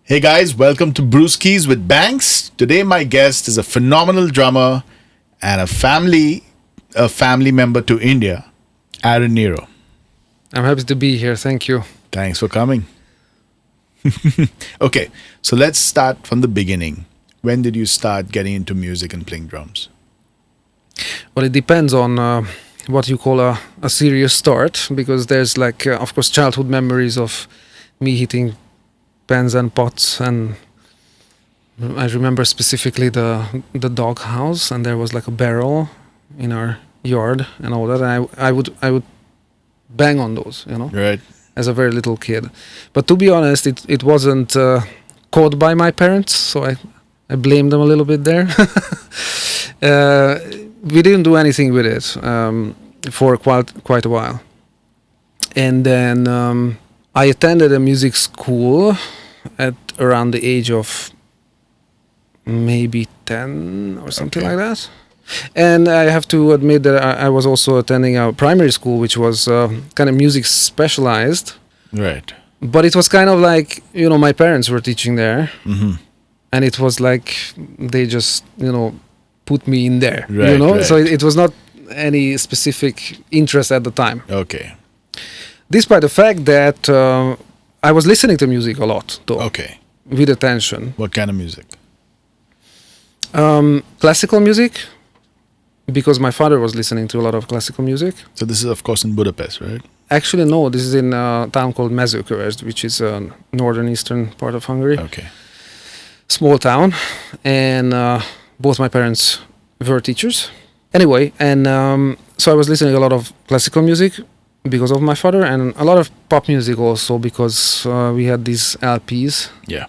Hey guys, welcome to Brewskis with Banks. Today my guest is a phenomenal drummer and a family member to India, Aron Nyiro. I'm happy to be here. Thank you. Thanks for coming. Okay, so let's start from the beginning. When did you start getting into music and playing drums? Well, it depends on what you call a serious start, because there's of course, childhood memories of me hitting pans and pots, and I remember specifically the dog house, and there was like a barrel in our yard and all that. And I would bang on those, Right. as a very little kid. But to be honest, it wasn't caught by my parents, so I blame them a little bit there. We didn't do anything with it for quite a while, and then I attended a music school at around the age of maybe 10 or something like that. And I have to admit that I was also attending a primary school, which was kind of music specialized. Right. But it was kind of like, my parents were teaching there. Mm-hmm. And it was like they just, put me in there, Right, right. So it was not any specific interest at the time. Okay. Despite the fact that I was listening to music a lot, though. Okay. With attention. What kind of music? Classical music, because my father was listening to a lot of classical music. So this is of course in Budapest, right? Actually, no, this is in a town called Mezőkövesd, which is a northern eastern part of Hungary. Okay. Small town, and both my parents were teachers. Anyway, and so I was listening a lot of classical music because of my father, and a lot of pop music also because we had these LPs, Yeah.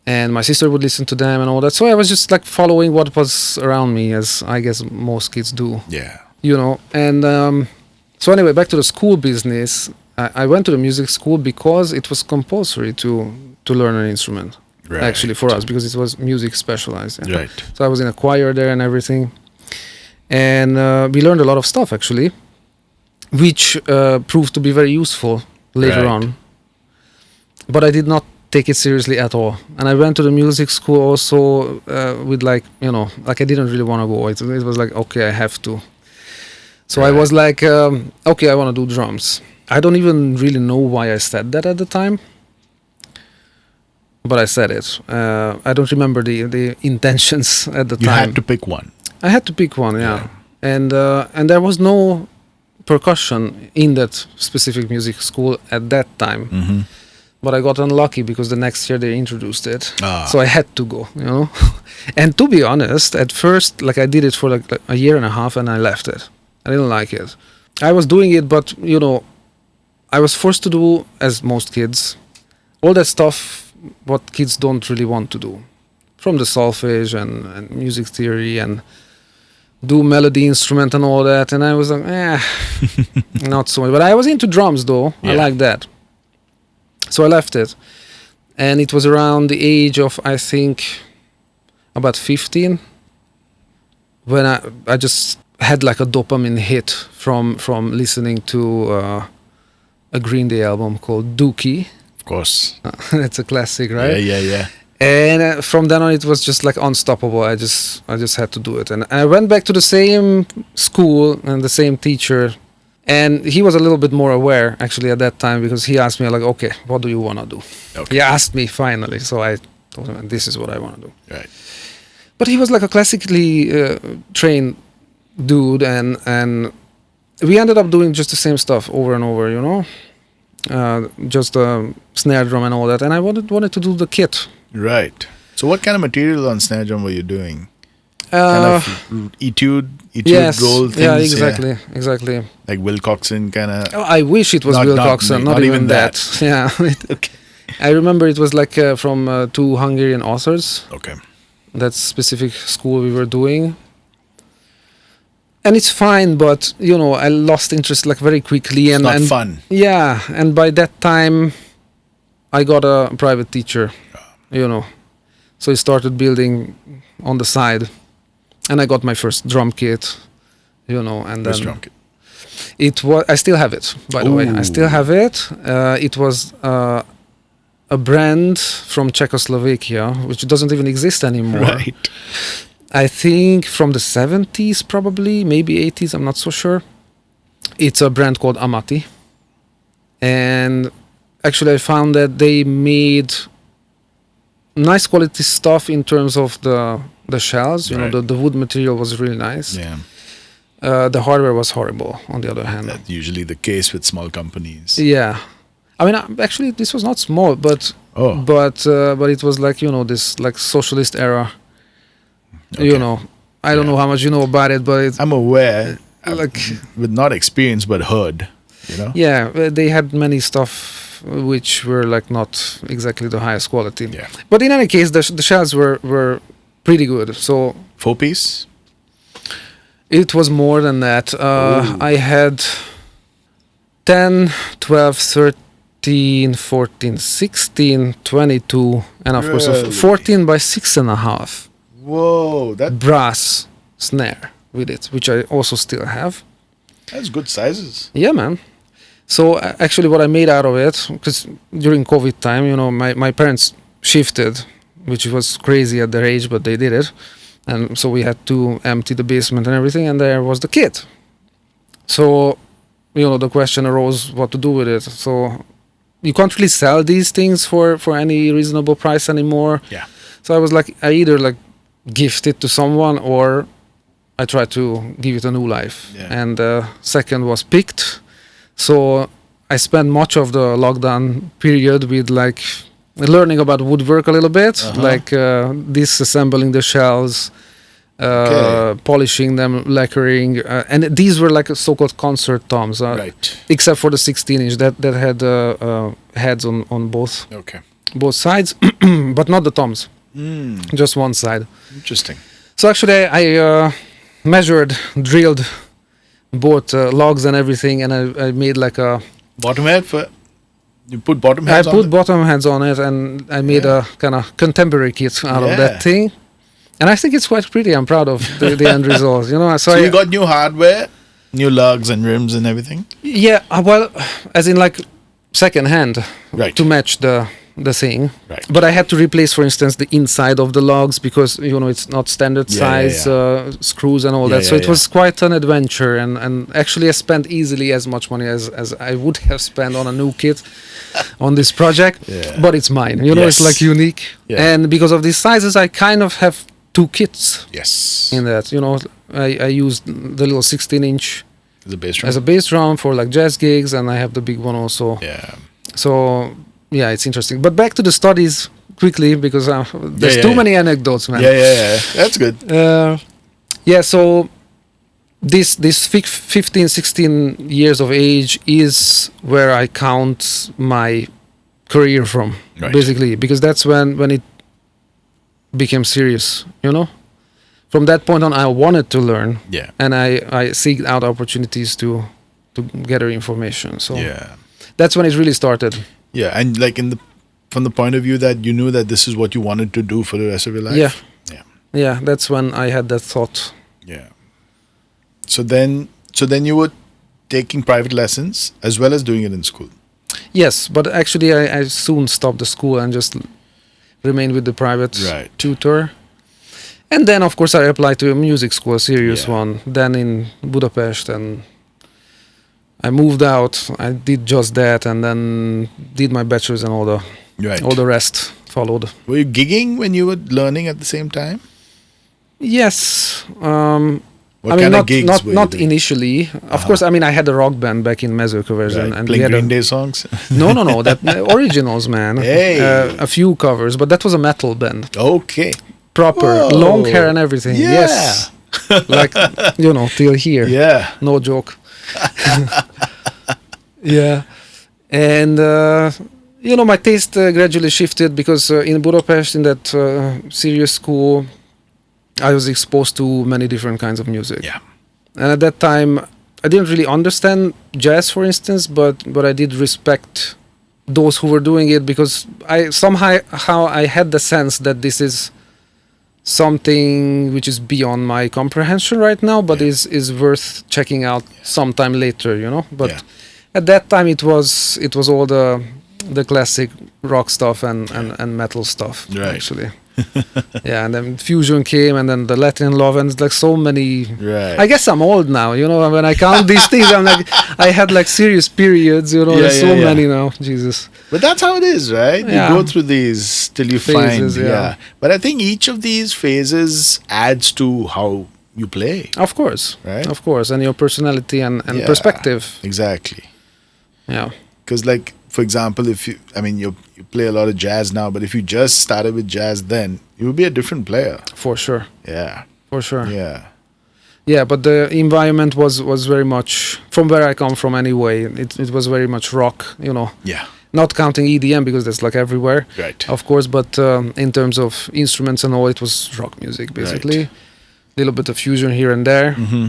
And my sister would listen to them and all that. So I was just like following what was around me, as I guess most kids do. Yeah. And so anyway, back to the school business. I went to the music school because it was compulsory to learn an instrument. Right. Actually, for us, because it was music specialized. Yeah. Right. So I was in a choir there and everything. And we learned a lot of stuff, actually, which proved to be very useful later Right. on. But I did not take it seriously at all. And I went to the music school also with I didn't really want to go. It was like, okay, I have to. So Right. I was like, okay, I want to do drums. I don't even really know why I said that at the time, but I said it. I don't remember the intentions at the time. You had to pick one. I had to pick one, yeah. And there was no percussion in that specific music school at that time. Mm-hmm. But I got unlucky because the next year they introduced it. Ah. So I had to go, And to be honest, at first, I did it for like a year and a half and I left it. I didn't like it. I was doing it, but, I was forced to do, as most kids, all that stuff what kids don't really want to do. From the solfege and music theory and do melody instrument and all that. And I was like, not so much. But I was into drums, though. Yeah. I like that. So I left it. And it was around the age of, I think, about 15, when I just had like a dopamine hit from listening to a Green Day album called Dookie. Of course. It's a classic, right? Yeah. And from then on, it was just like unstoppable. I just had to do it. And I went back to the same school and the same teacher. And he was a little bit more aware, actually, at that time, because he asked me, like, okay, what do you want to do? Okay. He asked me finally. So I told him, this is what I want to do. Right. But he was like a classically trained dude. And we ended up doing just the same stuff over and over, just snare drum and all that. And I wanted to do the kit. Right. So what kind of material on snare drum were you doing? Kind of etude yes, roll things? Yeah, exactly. Like Wilcoxon kind of? Oh, I wish it was Wilcoxon, not even that. Yeah. Okay. I remember it was like from 2 Hungarian authors. Okay. That specific school we were doing. And it's fine, but, I lost interest like very quickly. It's not fun. Yeah, and by that time, I got a private teacher, So he started building on the side. And I got my first drum kit, and First then drum kit. it was. I still have it, by the way. I still have it. It was a a brand from Czechoslovakia, which doesn't even exist anymore. Right. I think from the 70s, probably, maybe 80s, I'm not so sure. It's a brand called Amati. And actually I found that they made nice quality stuff in terms of the shells. You Right. know, the wood material was really nice. Yeah. The hardware was horrible, on the other hand. That's usually the case with small companies. Yeah. I mean, actually, this was not small, but Oh. but it was like, you know, this like socialist era. Okay. You know, I don't know how much you know about it, but it's I'm aware, like, with not experience, but heard, you know? yeah, they had many stuff which were like not exactly the highest quality. Yeah. But in any case, the shells were pretty good. So 4-piece? it was more than that. Ooh. I had 10, 12, 13, 14, 16, 22, and of course Really? a 14 by 6.5 Whoa, brass snare with it, which I also still have. that's good sizes. Yeah, man. So actually what I made out of it, because during COVID time, you know, my parents shifted, which was crazy at their age, but they did it. And so we had to empty the basement and everything, and there was the kit. So, you know, the question arose what to do with it. So you can't really sell these things for any reasonable price anymore. Yeah. So I was like, I either like gift it to someone or I try to give it a new life. Yeah. And second was picked. So I spent much of the lockdown period with like learning about woodwork a little bit, like disassembling the shells, polishing them, lacquering, and these were like so-called concert toms, Right. except for the 16-inch that had heads on both sides, but not the toms, just one side. Interesting. So actually, I measured, drilled both logs and everything, and I made like a. Bottom head for you put bottom heads I on put it? bottom heads on it, and I made a kind of contemporary kit out of that thing. And I think it's quite pretty. I'm proud of the end result. You know, So you got new hardware, new lugs and rims and everything? Yeah, well, as in like second hand, Right. to match the thing. Right. But I had to replace, for instance, the inside of the lugs because, you know, it's not standard size screws and all that. So it was quite an adventure. And actually I spent easily as much money as I would have spent on a new kit on this project. Yeah. But it's mine. You know, it's like unique. Yeah. And because of these sizes, I kind of have two kits Yes. in that. You know, I used the little 16-inch The bass drum. as a bass drum for like jazz gigs, and I have the big one also. Yeah. So yeah, it's interesting. But back to the studies quickly because there's too many anecdotes, man. Yeah. That's good. Yeah, so this 15, 16 years of age is where I count my career from, Right. basically, because that's when it became serious, you know? From that point on, I wanted to learn, Yeah. and I seeked out opportunities to gather information. So Yeah. that's when it really started. Yeah. And like from the point of view that you knew that this is what you wanted to do for the rest of your life. Yeah. Yeah. Yeah, that's when I had that thought. Yeah. So then you were taking private lessons as well as doing it in school. Yes, but actually I soon stopped the school and just remained with the private Right. tutor. And then, of course, I applied to a music school, a serious one, then in Budapest, and I moved out. I did just that, and then did my bachelor's, and all the rest followed. Were you gigging when you were learning at the same time? Yes. What kind of gigs were you not doing? initially. Of course, I mean, I had a rock band back in Mezőkövesd, Right. and we Playing had Green Day songs? No, that originals, man. Hey. A few covers, but that was a metal band. Okay. Proper, Whoa. long hair and everything. Yeah. Yes. Like, you know, till here. Yeah. No joke. Yeah. And, you know, my taste gradually shifted because in Budapest, in that serious school, I was exposed to many different kinds of music. Yeah. And at that time, I didn't really understand jazz, for instance, but I did respect those who were doing it because I had the sense that this is something which is beyond my comprehension right now, but is worth checking out sometime later, you know. But at that time, it was all the classic rock stuff and metal stuff, Right. actually. Yeah, and then fusion came, and then the Latin love, and it's like so many. Right. I guess I'm old now, you know. When I count these things, I'm like, I had like serious periods, you know. Yeah, There's so yeah. many now. Jesus. But that's how it is, right? Yeah. You go through these till you Phases, find. yeah. But I think each of these phases adds to how you play. Of course, Right. Of course, and your personality and Yeah. perspective. Exactly. Yeah. Because, like, for example, if you play a lot of jazz now, but if you just started with jazz then, you would be a different player. For sure. Yeah. For sure. Yeah. Yeah, but the environment was very much, from where I come from anyway, it was very much rock, you know. Yeah. Not counting EDM because that's like everywhere, Right. of course, but in terms of instruments and all, it was rock music basically. Right. Little bit of fusion here and there. Mm-hmm.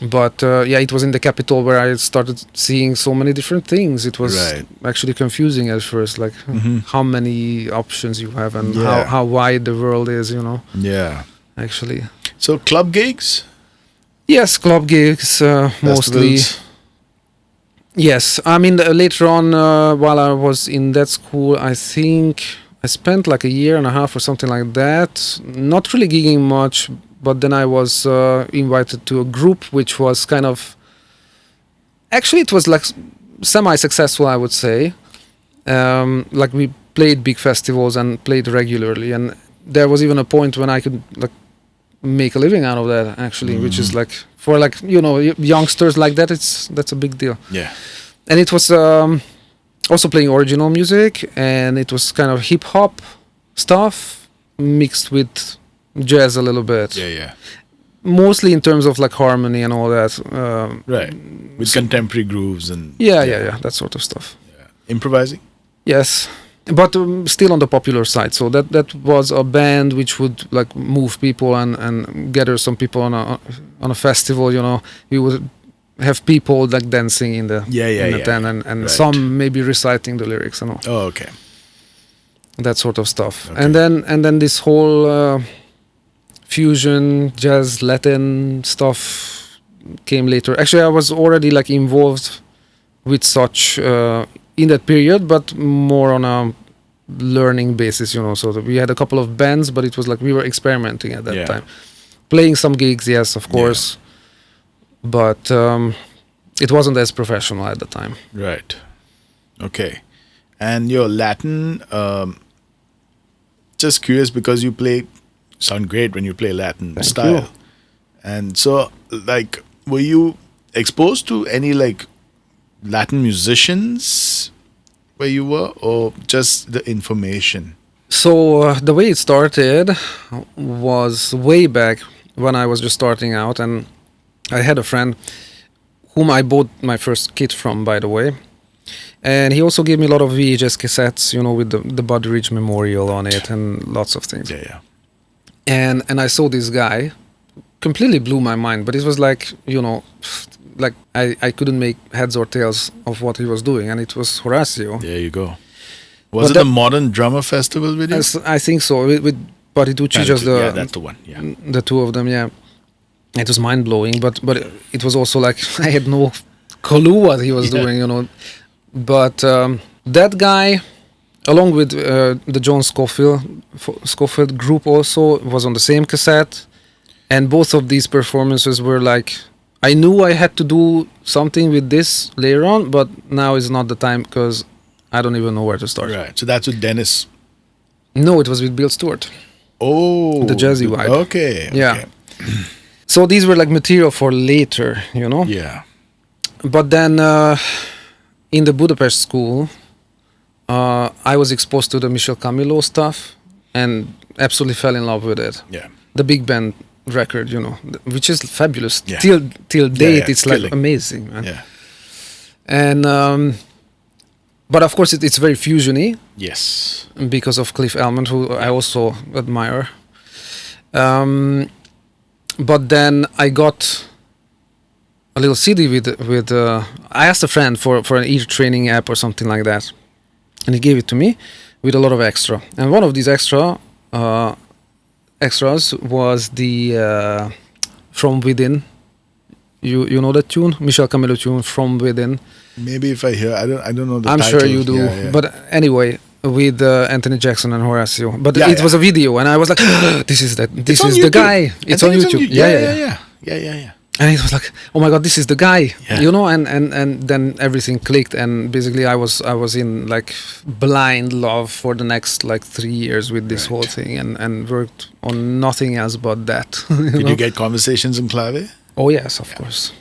But yeah, it was in the capital where I started seeing so many different things. It was Right. actually confusing at first, like Mhm. how many options you have and Yeah. how wide the world is, you know, Yeah. actually. So club gigs, Yes, club gigs mostly. festivals? Yes, I mean later on while I was in that school, I think I spent like a year and a half or something like that, not really gigging much, but then I was invited to a group which was kind of, actually it was like semi-successful, I would say. Like we played big festivals and played regularly, and there was even a point when I could like make a living out of that actually, which is like for like, you know, youngsters like that, that's a big deal. Yeah. And it was also playing original music, and it was kind of hip hop stuff mixed with jazz a little bit. Yeah, yeah. Mostly in terms of like harmony and all that. Right. With contemporary grooves and Yeah, that sort of stuff. yeah. Improvising? Yes, but still on the popular side. So that was a band which would like move people and gather some people on a festival. You know, we would have people like dancing in the tent and Right. some maybe reciting the lyrics and all Oh, okay. that sort of stuff. Okay. And then this whole fusion jazz Latin stuff came later. Actually, I was already like involved with such in that period, but more on a learning basis, you know. So that we had a couple of bands, but it was like we were experimenting at that Yeah. time, playing some gigs, yes, of course, but it wasn't as professional at the time. Right. Okay. And your Latin, just curious because you sound great when you play Latin Thank style. you. And so, like, were you exposed to any, like, Latin musicians where you were, or just the information? So the way it started was way back when I was just starting out, and I had a friend whom I bought my first kit from, by the way. And he also gave me a lot of VHS cassettes, you know, with the Buddy Rich Memorial on it and lots of things. Yeah. And I saw this guy, completely blew my mind, but it was like, you know, like I couldn't make heads or tails of what he was doing, and it was Horacio. There you go. Was But it the Modern Drummer Festival with you? I think so, with Patitucci, just yeah, that's the one. Yeah. the two of them, yeah. It was mind-blowing, but it was also like I had no clue what he was doing, you know. But that guy, along with the John Scofield group also, was on the same cassette. And both of these performances were like, I knew I had to do something with this later on, but now is not the time because I don't even know where to start. Right. So that's with Dennis. No, it was with Bill Stewart. Oh. The jazzy vibe. Okay. Yeah. So these were like material for later, you know? Yeah. But then in the Budapest school, I was exposed to the Michel Camilo stuff and absolutely fell in love with it. Yeah. The big band record, you know, which is fabulous. Yeah. Till date, yeah, it's killing. like amazing, man. Yeah. And but of course it's very fusiony Yes. because of Cliff Elmond, who I also admire. But then I got a little CD with I asked a friend for an ear training app or something like that, and he gave it to me with a lot of extra. And one of these extras was the From Within You know that tune, Michel Camilo tune, From Within. Maybe if I hear, I don't know the I'm title. sure you do. Yeah, yeah. But anyway, with Anthony Jackson and Horacio. But Yeah, it was a video, and I was like, this is the guy. It's on YouTube. Yeah. And it was like, oh my god, this is the guy. Yeah. You know, and then everything clicked, and basically I was in like blind love for the next like 3 years with this whole thing, and worked on nothing else but that. Did you get conversations in clave? Oh yes, of course.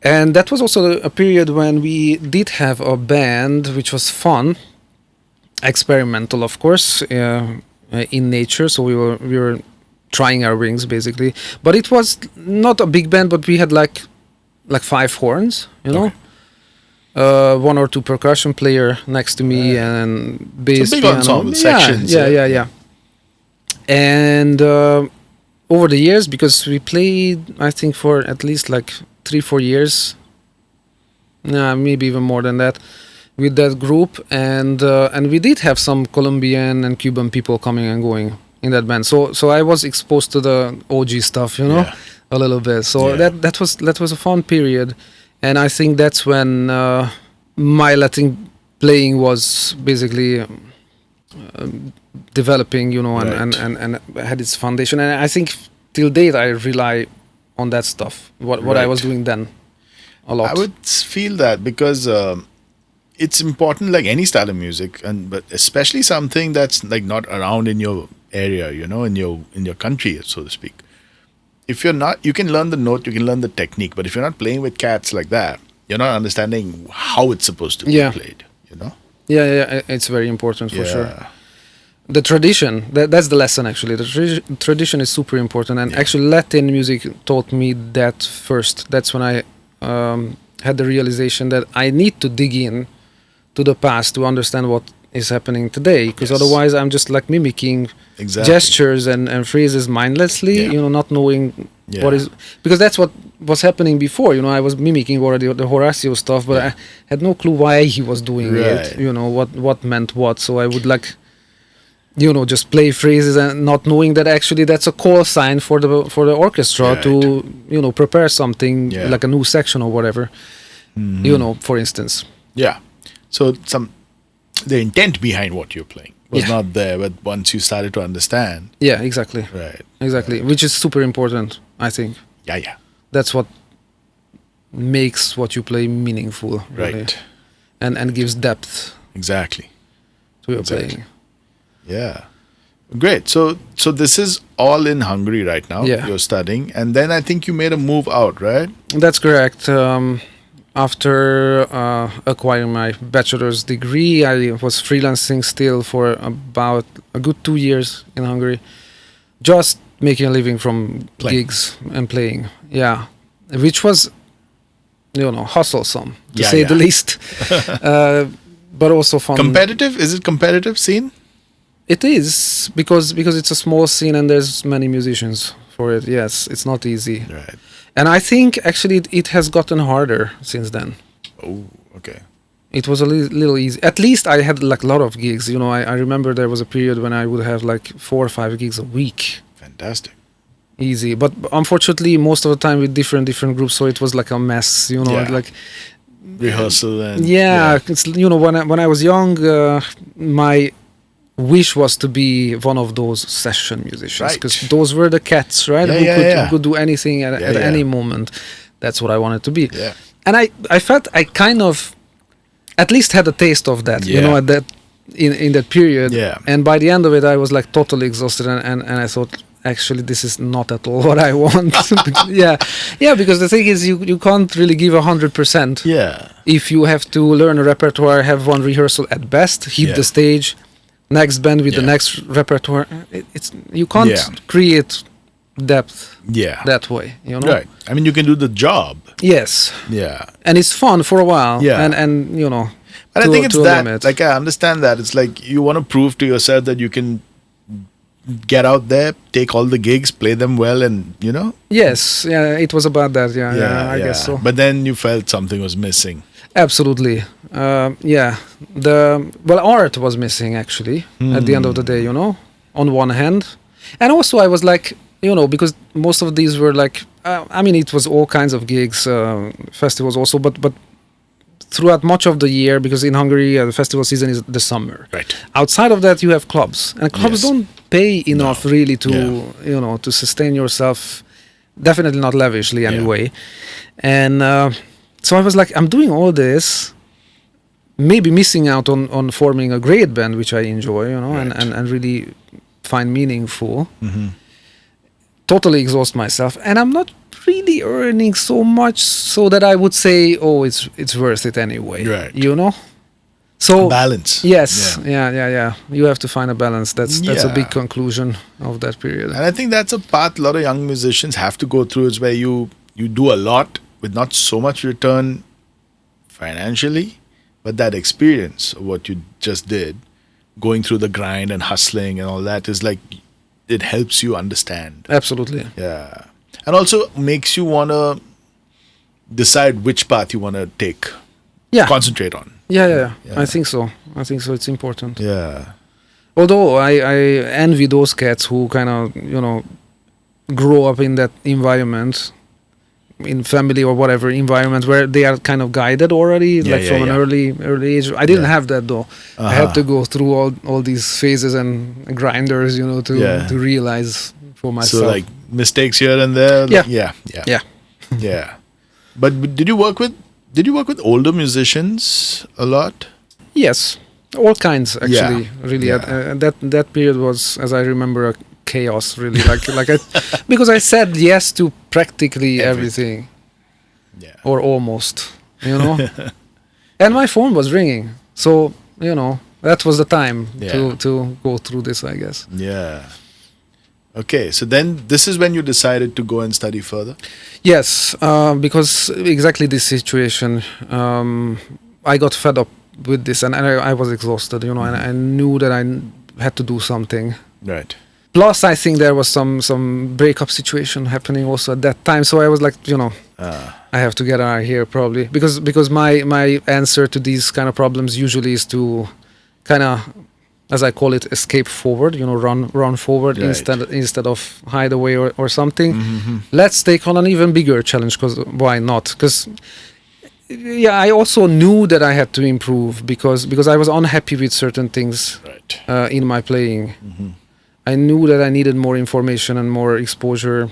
And that was also a period when we did have a band, which was fun, experimental, of course, in nature. So we were trying our wings basically, but it was not a big band. But we had like 5 horns, you know, 1 or 2 percussion player next to me, and bass, so big piano. ensemble sections. Yeah. And over the years, because we played, I think for at least like 3-4 years, maybe even more than that, with that group, and we did have some Colombian and Cuban people coming and going in that band. So I was exposed to the OG stuff, you know, a little bit. So that was a fun period, and I think that's when my Latin playing was basically developing, you know, and had its foundation. And I think till date I rely on that stuff, what I was doing then, a lot. I would feel that because it's important, like any style of music, but especially something that's like not around in your area, you know, in your country, so to speak. If you're not, you can learn the note, you can learn the technique, but if you're not playing with cats like that, you're not understanding how it's supposed to be played, you know. Yeah, it's very important for sure. The tradition, that's the lesson actually. The tradition is super important, and actually Latin music taught me that first. That's when I had the realization that I need to dig in to the past to understand what is happening today, because otherwise I'm just like mimicking gestures and phrases mindlessly, you know, not knowing what is, because that's what was happening before, you know. I was mimicking already the Horacio stuff, but I had no clue why he was doing it, you know, what meant what. So I would like, you know, just play phrases and not knowing that actually that's a call sign for the orchestra to, you know, prepare something like a new section or whatever, you know, for instance. So the intent behind what you're playing was not there, but once you started to understand. Yeah, exactly. Exactly. Which is super important, I think. Yeah. That's what makes what you play meaningful, really. And gives depth. Exactly. To your playing. Yeah. Great. So this is all in Hungary right now. You're studying, and then I think you made a move out, right? That's correct. After acquiring my bachelor's degree, I was freelancing still for about a good 2 years in Hungary, just making a living from gigs and playing. Yeah, which was, you know, hustlesome to say the least, but also fun. Competitive? Is it competitive scene? It is, because it's a small scene and there's many musicians for it. Yes, it's not easy. Right. And I think actually it has gotten harder since then. Oh, okay. It was a little easy. At least I had like a lot of gigs. You know, I remember there was a period when I would have like 4 or 5 gigs a week. Fantastic. Easy. But unfortunately, most of the time with different groups, so it was like a mess, you know, like rehearsal and it's, you know, when I was young, my wish was to be one of those session musicians, because those were the cats, right? Who could do anything at any moment. That's what I wanted to be. And I felt I kind of at least had a taste of that, you know, at that in that period. And by the end of it, I was like totally exhausted, and I thought, actually, this is not at all what I want. Because the thing is, you can't really give 100%. If you have to learn a repertoire, have one rehearsal at best, hit the stage, next band with the next repertoire, you can't create depth that way, you know. Right. I mean, you can do the job. Yes. And it's fun for a while. And you know. And I think it's that limit. Like, I understand that it's like you want to prove to yourself that you can get out there, take all the gigs, play them well, and you know. Yes. Yeah. It was about that. I guess so. But then you felt something was missing. Absolutely. Art was missing actually at the end of the day, you know, on one hand. And also I was like, because most of these were like, I mean, it was all kinds of gigs, festivals also, but throughout much of the year, because in Hungary the festival season is the summer. Right. Outside of that, you have clubs, and clubs don't pay enough really to to sustain yourself. Definitely not lavishly anyway. And so I was like, I'm doing all this, maybe missing out on forming a great band, which I enjoy, and really find meaningful. Mm-hmm. Totally exhaust myself, and I'm not really earning so much so that I would say, oh, it's worth it anyway. Right. So balance. Yes. Yeah. You have to find a balance. That's a big conclusion of that period. And I think that's a path a lot of young musicians have to go through, is where you do a lot with not so much return financially, but that experience of what you just did, going through the grind and hustling and all that, is like, it helps you understand. Absolutely. Yeah. And also makes you want to decide which path you want to take. Yeah. Concentrate on. Yeah. I think so. It's important. Yeah. Although I envy those cats who kind of, grow up in that environment, in family or whatever environment, where they are kind of guided already, an early age. I didn't have that though. I had to go through all these phases and grinders, to realize for myself. So like mistakes here and there. Yeah. But did you work with older musicians a lot? Yes, all kinds actually. Yeah. Really, Yeah. that period was, as I remember, a chaos. Really, because I said yes to practically everything. Yeah. Or almost, and my phone was ringing. So that was the time to go through this, I guess. Yeah. Okay, so then this is when you decided to go and study further? Yes, because exactly this situation, I got fed up with this, and I was exhausted, and I knew that I had to do something. Right. Plus, I think there was some breakup situation happening also at that time, so I was like, I have to get out of here probably, because my answer to these kind of problems usually is to kind of, as I call it, escape forward, run forward instead of hide away or something. Mm-hmm. Let's take on an even bigger challenge, because why not? Because I also knew that I had to improve because I was unhappy with certain things in my playing. Mm-hmm. I knew that I needed more information and more exposure,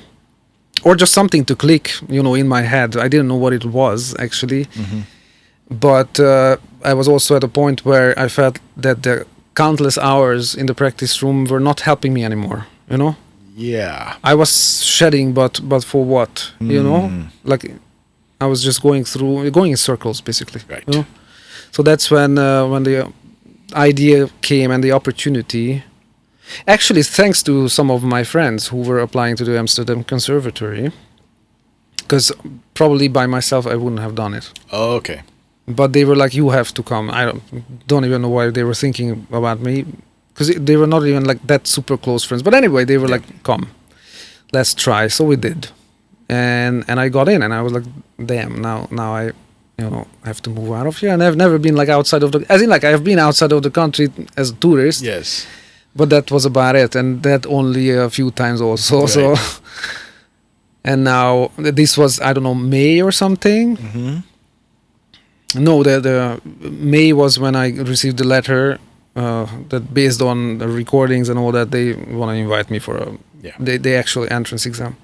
or just something to click, in my head. I didn't know what it was actually, but I was also at a point where I felt that the countless hours in the practice room were not helping me anymore, Yeah. I was shedding, but for what, like I was just going in circles basically. Right. So that's when the idea came and the opportunity. Actually, thanks to some of my friends who were applying to the Amsterdam Conservatory, because probably by myself I wouldn't have done it. Oh, okay. But they were like, you have to come. I don't even know why they were thinking about me, because they were not even like that super close friends. But anyway, they were like, come, let's try. So we did. And I got in, and I was like, damn, now I have to move out of here. And I've never been like outside of I've been outside of the country as a tourist. Yes. But that was about it, and that only a few times also. Right. So, and now this was, I don't know, May or something. Mm-hmm. No, the May was when I received the letter that based on the recordings and all that, they want to invite me for the actual entrance exam.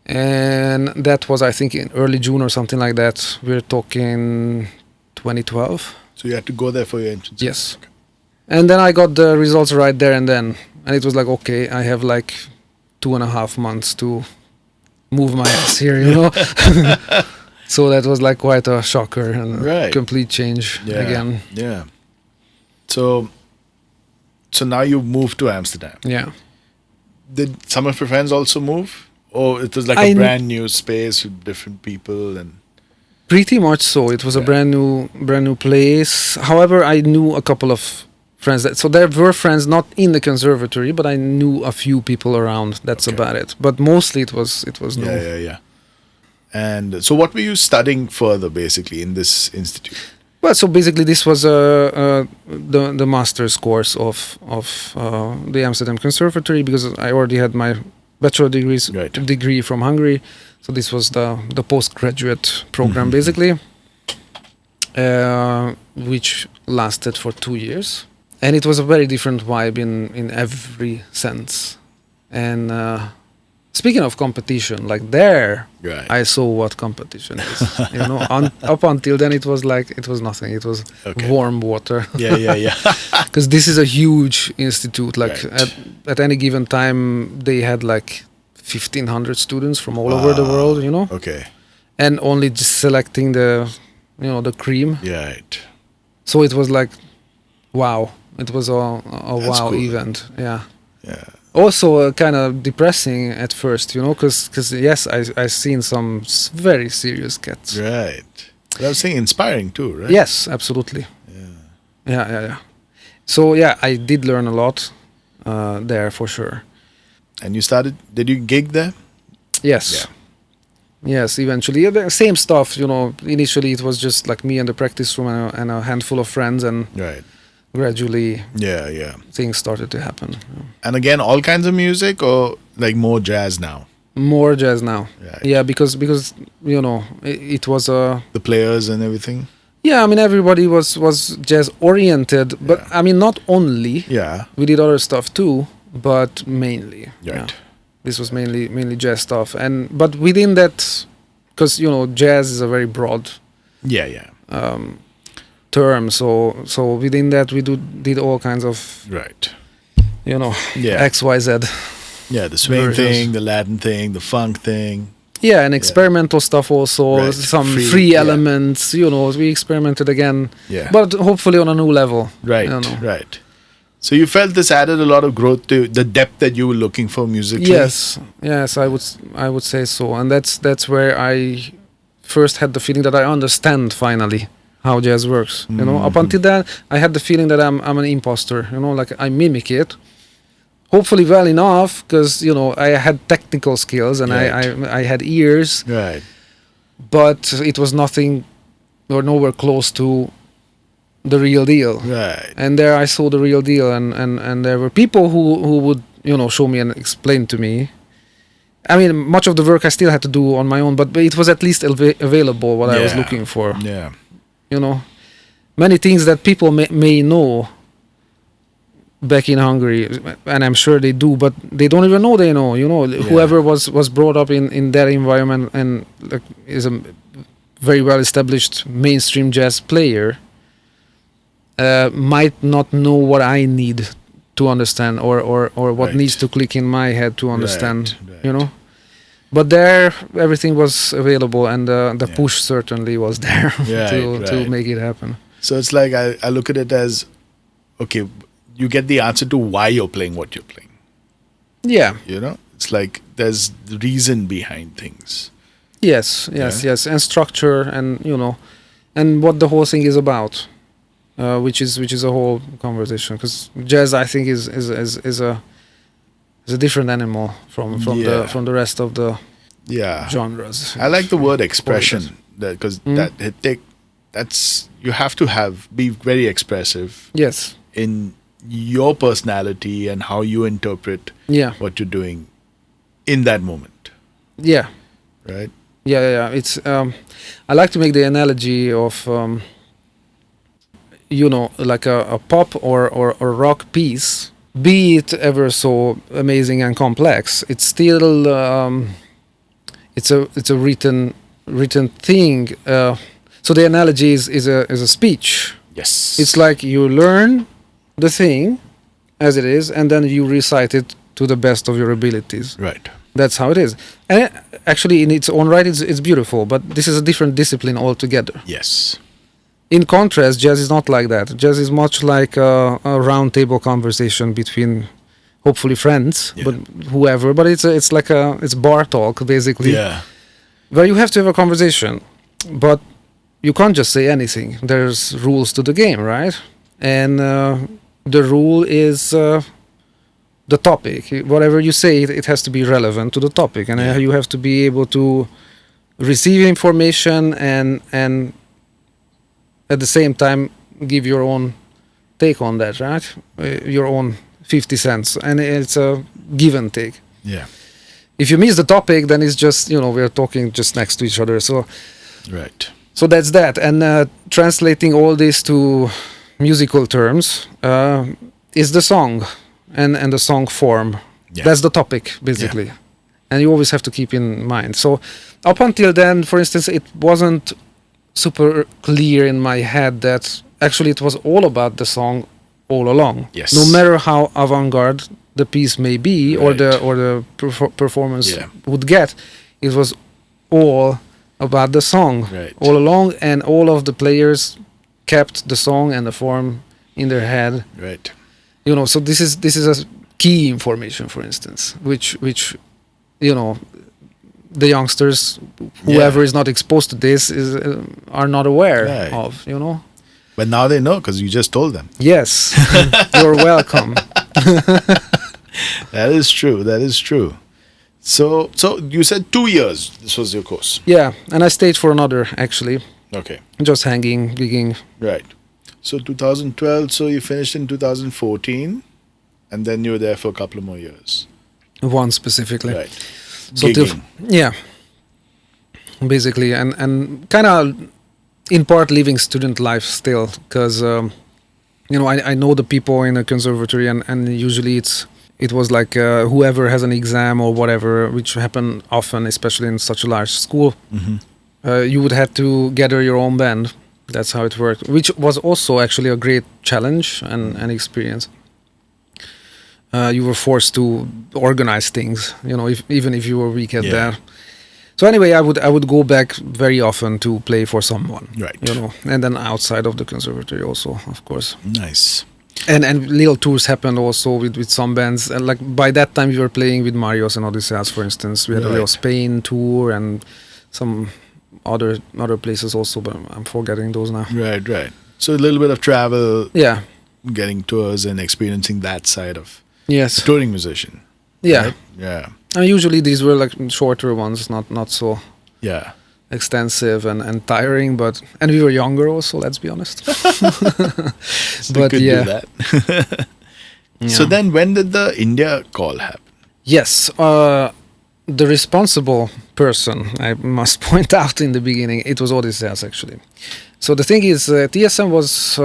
And that was, I think, in early June or something like that. We're talking 2012. So you had to go there for your entrance? Yes. Okay. And then I got the results right there and then. And it was like, okay, I have like 2.5 months to move my ass here, So that was like quite a shocker and a complete change again. Yeah. So now you moved to Amsterdam. Yeah. Did some of your friends also move? Or it was like a brand new space with different people and... Pretty much so. It was a brand new place. However, I knew a couple of friends. So there were friends not in the conservatory, but I knew a few people around. That's about it. But mostly it was new. Yeah. And so what were you studying further, basically, in this institute? Well, so basically this was the master's course of the Amsterdam Conservatory, because I already had my bachelor Right. degree from Hungary. So this was the postgraduate program basically, which lasted for 2 years, and it was a very different vibe in every sense. And speaking of competition, like there, Right. I saw what competition is. Up until then, it was nothing. It was Okay. warm water. Yeah. Because this is a huge institute. Like Right. at any given time, they had like 1,500 students from all over the world. Okay. And only just selecting the cream. Yeah. Right. So it was like, wow! It was a That's wow cool. event. Yeah. Yeah. Also kind of depressing at first, because yes, I seen some very serious cats. Right. But I was saying inspiring too, right? Yes, absolutely. Yeah. So yeah, I did learn a lot there for sure. And you started? Did you gig there? Yes. Yeah. Yes, eventually. Yeah, the same stuff, initially it was just like me and the practice room and a handful of friends, and Right. gradually Yeah. things started to happen. And again, all kinds of music, or like more jazz now? More jazz now. Right. Yeah, because it was a... The players and everything? Yeah, I mean, everybody was jazz oriented, but Yeah. I mean, not only. Yeah. We did other stuff too, but mainly. Right. Yeah. This was mainly jazz stuff, but within that, because jazz is a very broad Yeah. term, so within that we did all kinds of Right. yeah. XYZ. Yeah, the swing Versions. thing, the Latin thing, the funk thing. Yeah, and experimental stuff also, Right. some Free, free yeah. elements. We experimented again, Yeah. but hopefully on a new level. Right. I don't know. Right. So you felt this added a lot of growth to the depth that you were looking for musically? Yes, I would say so, and that's where I first had the feeling that I understand finally how jazz works. Up until then, I had the feeling that I'm an imposter. Like I mimic it, hopefully well enough, because I had technical skills and Right. I had ears, Right. but it was nothing or nowhere close to the real deal. Right. And there I saw the real deal, and there were people who would show me and explain to me. I mean, much of the work I still had to do on my own, but it was at least available what I was Yeah. looking for. Yeah. Many things that people may know back in Hungary, and I'm sure they do, but they don't even know they know. Whoever was brought up in that environment and is a very well established mainstream jazz player might not know what I need to understand, or what Right. needs to click in my head to understand. Right. But there, everything was available, and the Yeah. push certainly was there to Right. make it happen. So it's like I look at it as, okay, you get the answer to why you're playing what you're playing. Yeah. It's like there's the reason behind things. Yes, and structure, and and what the whole thing is about, which is a whole conversation. Because jazz, I think, is a different animal from the rest of the Yeah. genres. I like the word expression, because that's you have to be very expressive Yes. in your personality and how you interpret Yeah. what you're doing in that moment, Yeah. right? Yeah. It's I like to make the analogy of like a pop or rock piece, be it ever so amazing and complex. It's still it's a written thing. So the analogy is a speech. Yes. It's like you learn the thing as it is, and then you recite it to the best of your abilities. right. That's how it is. And actually, in its own right, it's beautiful. But this is a different discipline altogether. Yes. In contrast, jazz is not like that. Jazz is much like a round table conversation between, hopefully, friends, Yeah. but whoever. But it's like it's bar talk basically, Yeah. where you have to have a conversation, but you can't just say anything. There's rules to the game, right? And the rule is the topic. Whatever you say, it has to be relevant to the topic, and Yeah. you have to be able to receive information and at the same time give your own take on that, right? Your own 50 cents, and it's a give and take. Yeah. if you miss the topic, then it's just, we're talking just next to each other. So Right. so that's that. And translating all this to musical terms is the song and the song form. Yeah. That's the topic, basically. And you always have to keep in mind. So up until then, for instance, it wasn't super clear in my head that actually it was all about the song all along. Yes. No matter how avant-garde the piece may be, or Right. the performance Yeah. would get, it was all about the song Right. all along, and all of the players kept the song and the form in their head. Right. So this is a key information, for instance, which the youngsters, whoever is not exposed to this, are not aware Right. of. But now they know because you just told them. Yes, you're welcome. That is true. That is true. So you said 2 years. This was your course. Yeah, and I stayed for another, actually, Okay. just hanging, gigging. Right. So 2012. So you finished in 2014, and then you were there for a couple of more years. One specifically. Right. So Gigging. yeah, basically, and kind of in part living student life still, because I know the people in the conservatory, and usually it was like whoever has an exam or whatever, which happen often, especially in such a large school. You would have to gather your own band. That's how it worked, which was also actually a great challenge and experience. You were forced to organize things, even if you were weak at that. So anyway, I would go back very often to play for someone, Right. and then outside of the conservatory also, of course. Nice. And little tours happened also with some bands. And like by that time, we were playing with Marios and Odysseas, for instance. We had a little Right. Spain tour and some other places also, but I'm forgetting those now. Right. So a little bit of travel, Yeah. getting tours, and experiencing that side of Yes. touring musician. Yeah. Right? Yeah. I mean, usually these were like shorter ones, not so Yeah. extensive and tiring, and we were younger also, let's be honest. So But you could yeah. do that. So then when did the India call happen? Yes, the responsible person, I must point out in the beginning, it was Odysseus actually. So the thing is, TSM was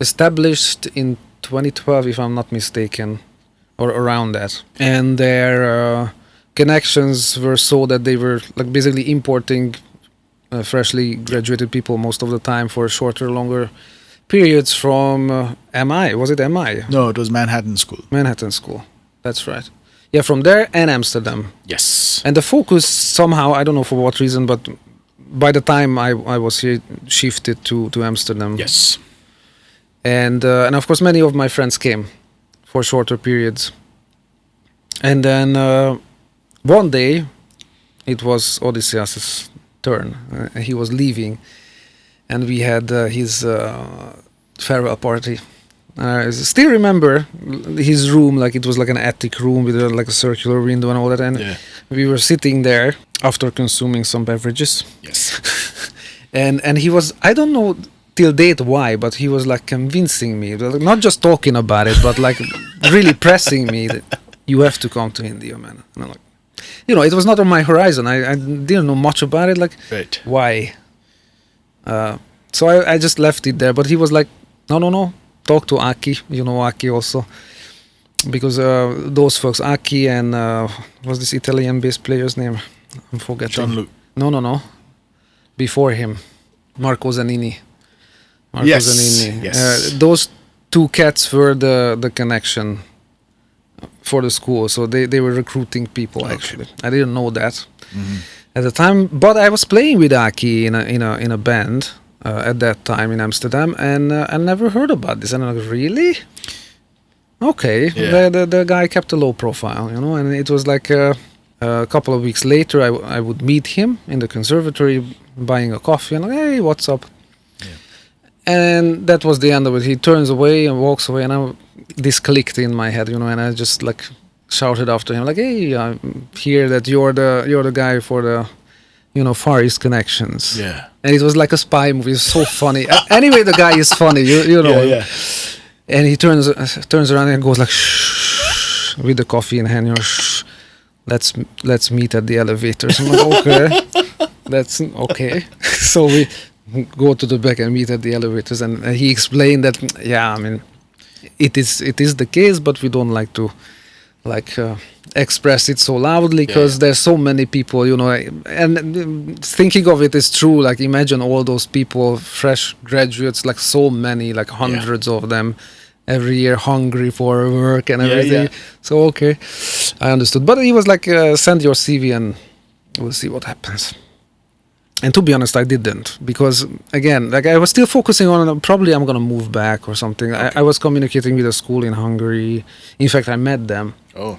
established in 2012, if I'm not mistaken, or around that. And their connections were so that they were like basically importing freshly graduated people most of the time for shorter, longer periods from MI. Was it MI? No, it was Manhattan School. Manhattan School. That's right. Yeah, from there and Amsterdam. Yes. And the focus somehow, I don't know for what reason, but by the time I was here, shifted to Amsterdam. Yes. And of course, many of my friends came for shorter periods. And then one day, it was Odysseus' turn. He was leaving, and we had his farewell party. I still remember his room, like it was like an attic room with like a circular window and all that. And we were sitting there after consuming some beverages. Yes. And he was, I don't know till date why, but he was like convincing me, like, not just talking about it, but like really pressing me that you have to come to India, man. And I'm like, it was not on my horizon. I didn't know much about it. Like, Right. why? So I just left it there. But he was like, no. Talk to Aki. You know Aki also. Because those folks, Aki and what's this Italian bass player's name? I'm forgetting. Jean-Luc. No. Before him, Marco Zanini. Yes. Those two cats were the connection for the school. So they were recruiting people actually. I didn't know that at the time, but I was playing with Aki in a band at that time in Amsterdam, and I never heard about this. And I'm like, really? Okay. Yeah. The guy kept a low profile, and it was like a couple of weeks later, I would meet him in the conservatory, buying a coffee, and like, hey, what's up? And that was the end of it. He turns away and walks away, and this clicked in my head, and I just like shouted after him, like, "Hey, I hear that you're the guy for the, Far East connections." Yeah. And it was like a spy movie. It's so funny. Anyway, the guy is funny, you know. Yeah. And he turns around and goes like, "Shh," with the coffee in hand, shh. let's meet at the elevators. I'm like, okay, that's okay. So we go to the back and meet at the elevators, and he explained that, yeah, I mean, it is the case, but we don't like to express it so loudly because there's so many people, you know, and thinking of it is true. Like, imagine all those people, fresh graduates, like so many, like hundreds of them every year, hungry for work and everything. So okay, I understood. But he was like, send your CV and we'll see what happens. And to be honest, I didn't, because again, like, I was still focusing on probably I'm gonna move back or something. I was communicating with a school in Hungary. In fact, I met them. Oh.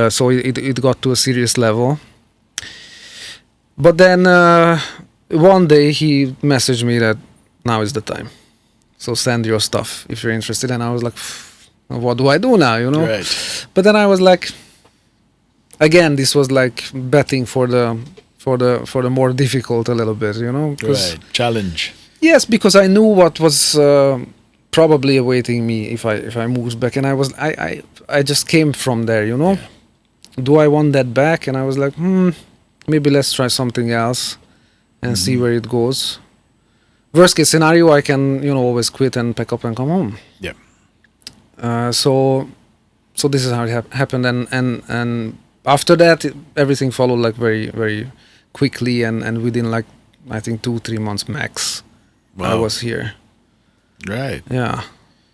So it got to a serious level. But then one day he messaged me that now is the time. So send your stuff if you're interested. And I was like, what do I do now, you know? Right. But then I was like, again, this was like betting for the more difficult a little bit, you know? Right. Challenge. Yes, because I knew what was probably awaiting me if I moved back, and I just came from there, you know. Do I want that back? And I was like, maybe let's try something else and see where it goes. Worst case scenario, I can, you know, always quit and pack up and come home. Yeah. So this is how it happened, and after that everything followed like very, very quickly, and within like I think 2-3 months max. Wow. I was here. Right. Yeah.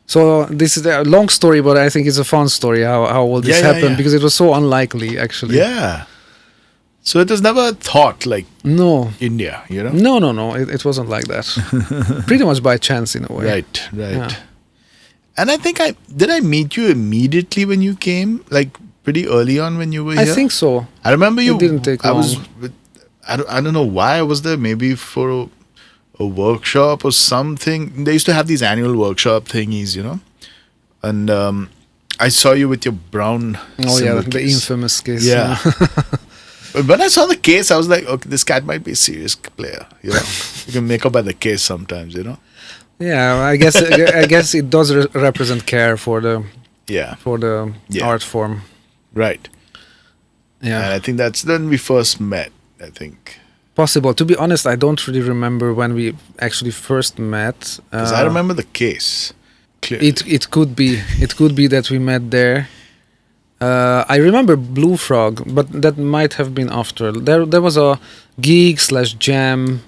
So this is a long story, but I think it's a fun story how all this happened, because it was so unlikely, actually. Yeah. So it was never thought like India, you know? No. It wasn't like that. Pretty much by chance in a way. Right. Yeah. And I think did I meet you immediately when you came? Like pretty early on when you were here? I think so. I remember you. It didn't take long. I don't know why I was there. Maybe for a workshop or something. They used to have these annual workshop thingies, you know. And I saw you with your brown. Oh yeah, the case. infamous case. Yeah. But when I saw the case, I was like, okay, this cat might be a serious player. You know, you can make up by the case sometimes, you know. Yeah, I guess it does represent care for the art form. Right. Yeah. And I think that's when we first met, I think. Possible. To be honest, I don't really remember when we actually first met. Because I remember the case clearly. It could be that we met there. I remember Blue Frog, but that might have been after. There was a gig/jam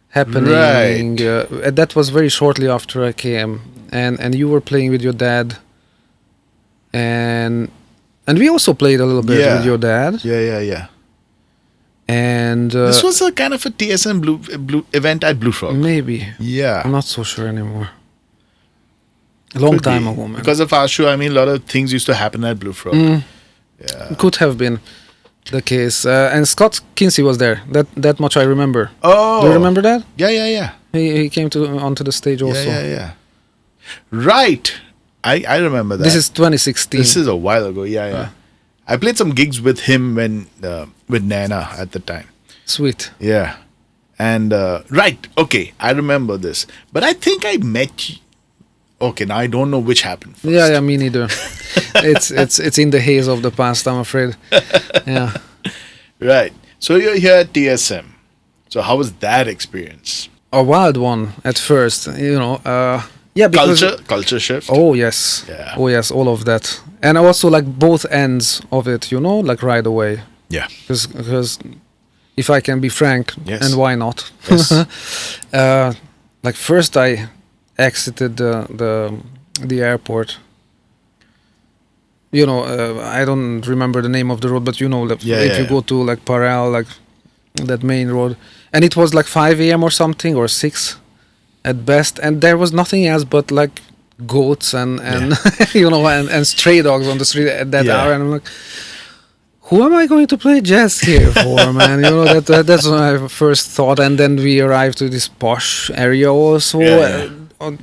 happening. Right. That was very shortly after I came, and you were playing with your dad, and we also played a little bit with your dad. Yeah. And this was a kind of a TSM blue event at Blue Frog. Maybe. Yeah. I'm not so sure anymore. A long time ago, man. Because of our show, I mean, a lot of things used to happen at Blue Frog. Yeah. Could have been the case. And Scott Kinsey was there. That much I remember. Oh. Do you remember that? Yeah. He came onto the stage also. Yeah. Right. I remember that. This is 2016. This is a while ago. Yeah. I played some gigs with him with Nana at the time. Sweet. Yeah. And right. Okay. I remember this. But I think I met you. Okay, now I don't know which happened first. Yeah, me neither. it's in the haze of the past, I'm afraid. Yeah. Right. So you're here at TSM. So how was that experience? A wild one at first, you know. Yeah, because culture shift. Oh yes. Yeah. Oh yes, all of that, and also like both ends of it, you know, like right away. Yeah. Because if I can be frank, and why not? Yes. Like first I exited the airport. You know, I don't remember the name of the road, but you know, if you go to like Parel, like that main road, and it was like 5 a.m. or something, or 6 at best, and there was nothing else but like goats and you know, and stray dogs on the street at that hour, and I'm like, who am I going to play jazz here for, man? You know, that's my first thought. And then we arrived to this posh area also,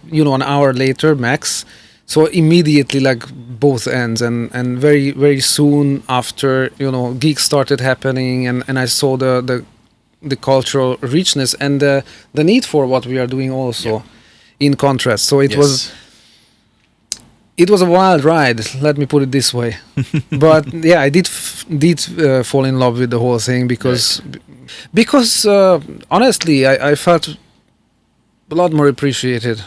you know, an hour later max. So immediately, like both ends, and very, very soon after, you know, gigs started happening, and I saw the cultural richness and the need for what we are doing also in contrast. So it was It was a wild ride, let me put it this way. But yeah, I did fall in love with the whole thing because honestly, I felt a lot more appreciated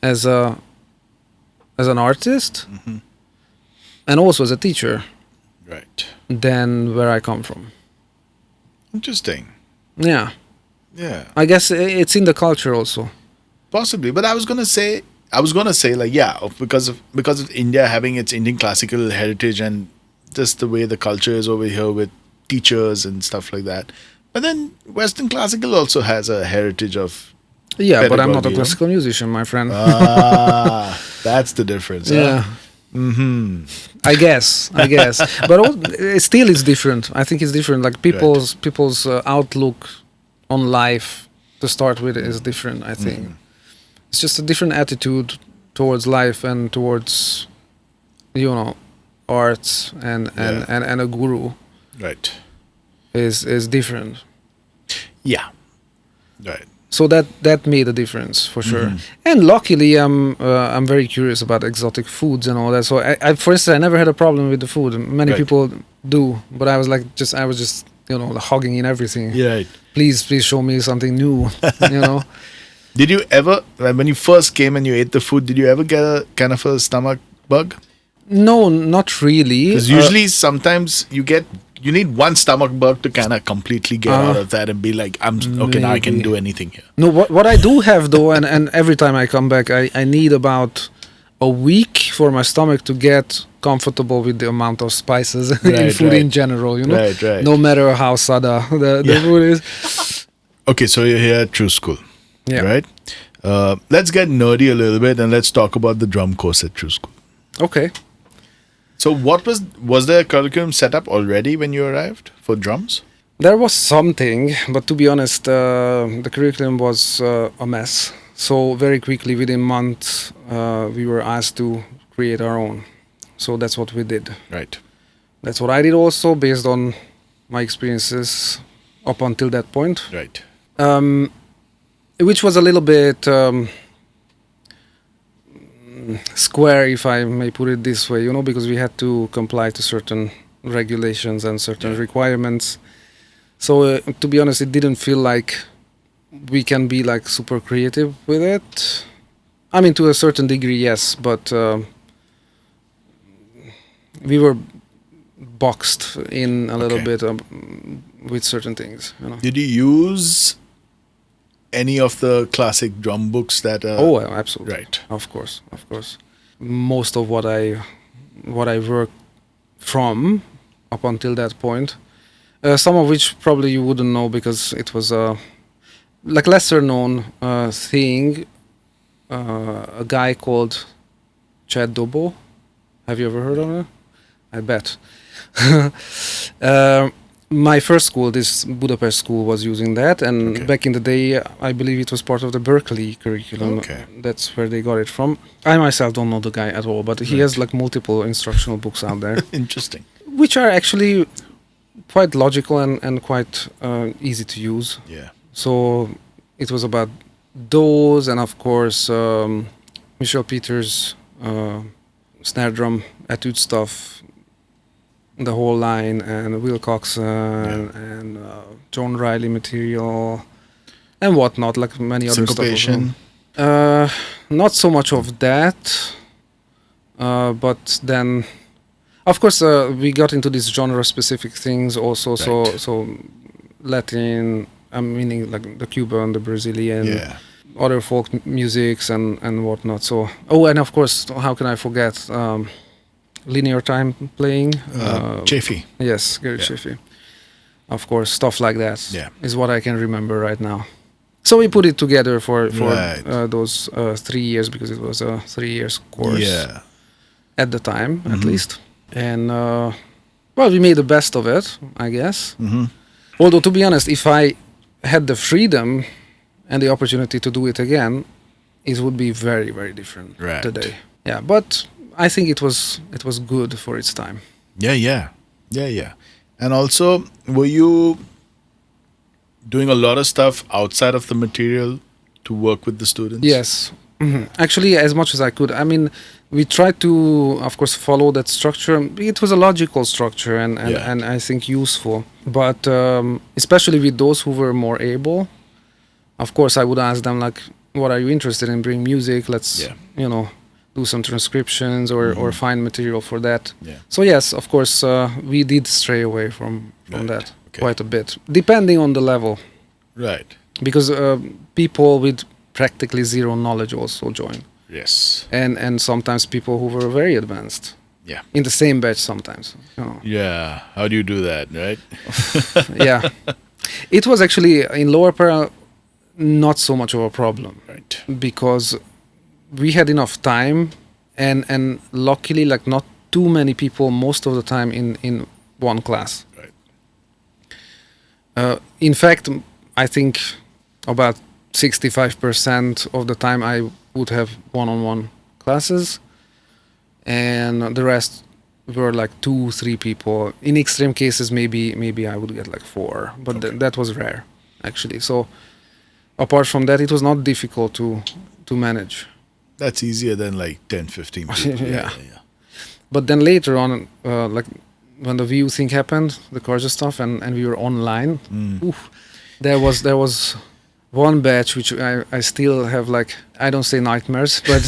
as an artist and also as a teacher Right. than where I come from. Interesting. Yeah, Yeah. I guess it's in the culture also. Possibly, but I was gonna say like, yeah, because of India having its Indian classical heritage and just the way the culture is over here with teachers and stuff like that. But then Western classical also has a heritage of Yeah, but I'm not a pedagogy, classical musician, my friend. That's the difference. Yeah. Mm-hmm. I guess, but still, it's different. I think it's different. Like people's outlook on life to start with is different. I think it's just a different attitude towards life and towards, arts and a guru Right. is different. Yeah. Right. So that made a difference for sure. And luckily, I'm very curious about exotic foods and all that. So I for instance, I never had a problem with the food. Many people do, but I was just hogging in everything. Yeah. Right. Please show me something new. Did you ever, when you first came and you ate the food, did you ever get a kind of a stomach bug? No, not really. Because usually sometimes you need one stomach bug to kind of completely get out of that and be like, okay, now I can do anything here. No, what I do have though, and every time I come back, I need about a week for my stomach to get comfortable with the amount of spices in food in general, Right. No matter how sada the food is. Okay, so you're here at True School, Yeah. right? Let's get nerdy a little bit and let's talk about the drum course at True School. Okay. So was there a curriculum set up already when you arrived for drums? There was something, but to be honest, the curriculum was a mess. So very quickly, within months, we were asked to create our own. So that's what we did. Right. That's what I did also, based on my experiences up until that point. Right. Which was a little bit square, if I may put it this way, because we had to comply to certain regulations and certain requirements. So to be honest, it didn't feel like we can be like super creative with it. I mean, to a certain degree, yes, but we were boxed in a little bit with certain things. Did you use any of the classic drum books that? Oh, absolutely. Right. Of course. Most of what I worked from up until that point, some of which probably you wouldn't know because it was a lesser known thing. A guy called Chad Dobo. Have you ever heard of him? I bet. My first school, this Budapest school, was using that, and back in the day, I believe it was part of the Berkeley curriculum. That's where they got it from. I myself don't know the guy at all, but he has multiple instructional books out there. Interesting. Which are actually quite logical and quite easy to use. Yeah. So it was about those, and of course, Michel Peters' snare drum etude stuff, the whole line, and Will Coxon and John Riley material and whatnot, like many other Syncopation. stuff. Not so much of that, but then, of course, we got into these genre-specific things also. Right. So Latin, meaning like the Cuban, the Brazilian, other folk musics and whatnot. So and of course, how can I forget? Linear time playing. Chaffee. Yes, Gary Chaffee. Of course, stuff like that is what I can remember right now. So we put it together for those 3 years, because it was a 3 years course at the time, at least. And we made the best of it, I guess. Although, to be honest, if I had the freedom and the opportunity to do it again, it would be very, very different today. Yeah, but I think it was good for its time. Yeah. And also, were you doing a lot of stuff outside of the material to work with the students? Yes, Actually, as much as I could. I mean, we tried to, of course, follow that structure. It was a logical structure and I think useful. But especially with those who were more able, of course, I would ask them, like, what are you interested in? Bring music. Let's, do some transcriptions or find material for that. Yeah. So yes, of course, we did stray away from that quite a bit, depending on the level. Right. Because people with practically zero knowledge also join. Yes. And sometimes people who were very advanced. Yeah. In the same batch sometimes. Yeah. How do you do that, right? Yeah. It was actually in Lower Para not so much of a problem. Right. Because we had enough time and luckily like not too many people most of the time in one class. Right. In fact, I think about 65% of the time I would have one-on-one classes, and the rest were like 2-3 people. In extreme cases, maybe I would get like 4, but that was rare, actually. So apart from that, it was not difficult to manage. That's easier than like 10, 15 people. Yeah. But then later on, like when the VU thing happened, the Corsa stuff, and we were online, there was one batch which I still have, like, I don't say nightmares, but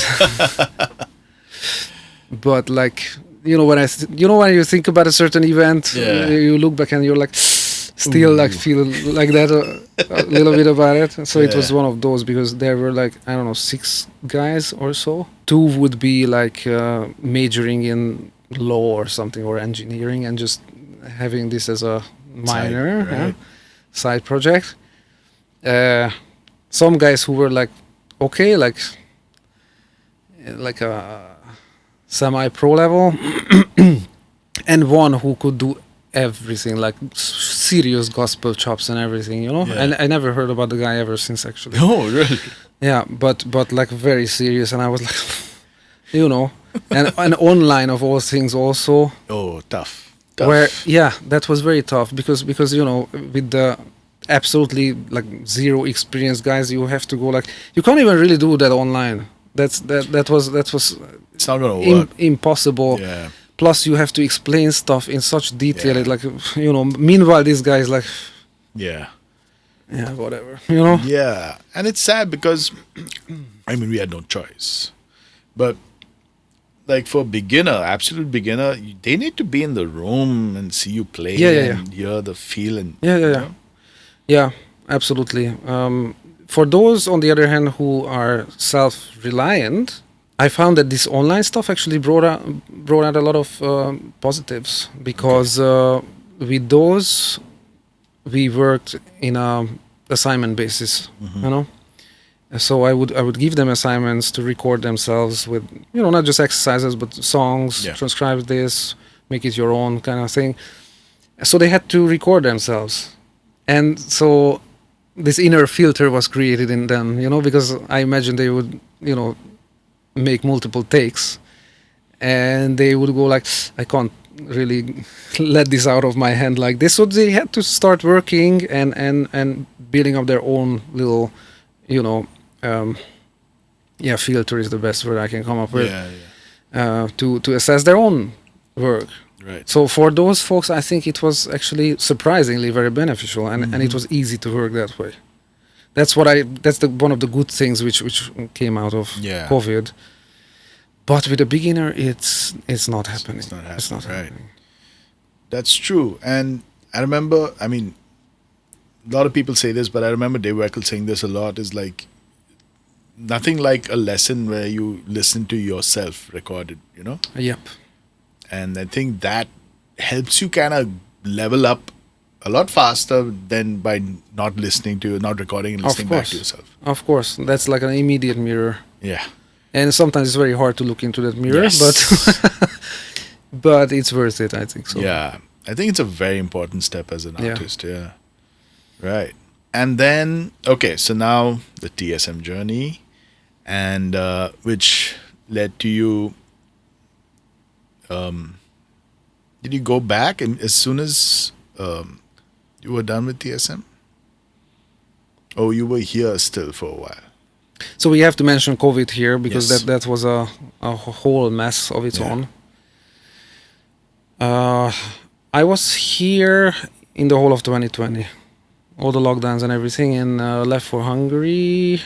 but like when you think about a certain event, you look back and you're like still like feel like that a little bit about it. So it was one of those, because there were like, I don't know, 6 guys or so. 2 would be like majoring in law or something, or engineering, and just having this as a minor side project. Some guys who were like a semi-pro level, and one who could do everything, like serious gospel chops and everything, And I never heard about the guy ever since, actually. Oh, really? Yeah, but like very serious, and I was like, and online of all things also. Oh, tough. Where that was very tough because with the absolutely like zero experience guys, you have to go like, you can't even really do that online. That was it's not gonna work. Impossible. Yeah. Plus you have to explain stuff in such detail, like meanwhile this guy is like whatever, Yeah, and it's sad because I mean, we had no choice, but like for absolute beginner, they need to be in the room and see you play and hear the feel and yeah, absolutely. For those, on the other hand, who are self-reliant, I found that this online stuff actually brought out a lot of positives, because with those we worked in a assignment basis, So I would give them assignments to record themselves with, not just exercises, but songs, transcribe this, make it your own kind of thing. So they had to record themselves. And so this inner filter was created in them, because I imagine they would, make multiple takes, and they would go like, I can't really let this out of my hand like this. So they had to start working and building up their own little, filter is the best word I can come up with, to assess their own work. Right. So for those folks, I think it was actually surprisingly very beneficial, and it was easy to work that way. That's one of the good things which came out of COVID. But with a beginner, it's not happening. It's not happening. That's true. And I remember, I mean, a lot of people say this, but I remember Dave Weckl saying this a lot, is like, nothing like a lesson where you listen to yourself recorded, Yep. And I think that helps you kind of level up a lot faster than by not recording and listening back to yourself. Of course. That's like an immediate mirror. Yeah. And sometimes it's very hard to look into that mirror, but it's worth it, I think so. Yeah. I think it's a very important step as an artist. Yeah. Right. And then, so now the TSM journey, and which led to you. Did you go back and as soon as you were done with TSM? Oh, you were here still for a while. So So we have to mention COVID here because Yes. that was a whole mess of its Yeah. own. I was here in the whole of 2020, all the lockdowns and everything, and left for Hungary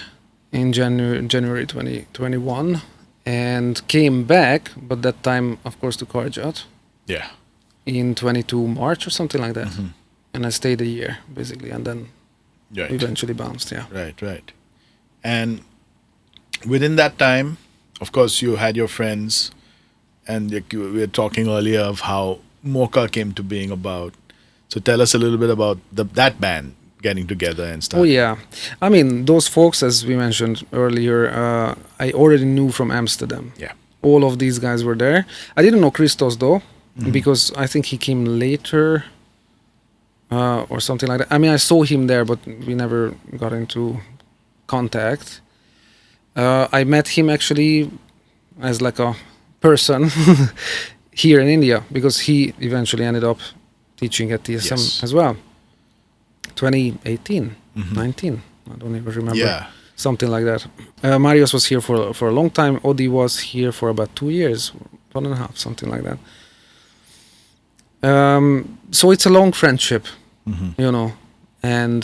in January 2021, and came back, but that time, of course, to Karjat Yeah. in 22 March or something like that. Mm-hmm. And I stayed a year, basically, and then Right. eventually bounced, yeah. Right. And within that time, of course, you had your friends, and we were talking earlier of how Mocha came to being about. So tell us a little bit about that band getting together and stuff. Oh yeah, I mean those folks, as we mentioned earlier, I already knew from Amsterdam. Yeah. All of these guys were there. I didn't know Christos though, Mhm. because I think he came later, or something like that. I mean, I saw him there, but we never got into contact. I met him actually as like a person here in India, because he eventually ended up teaching at TSM Yes. as well. 2018, Mhm. 19, I don't even remember. Yeah. Something like that. Marius was here for a long time. Odi was here for about 2 years, 1.5, something like that. So it's a long friendship, Mhm. you know, and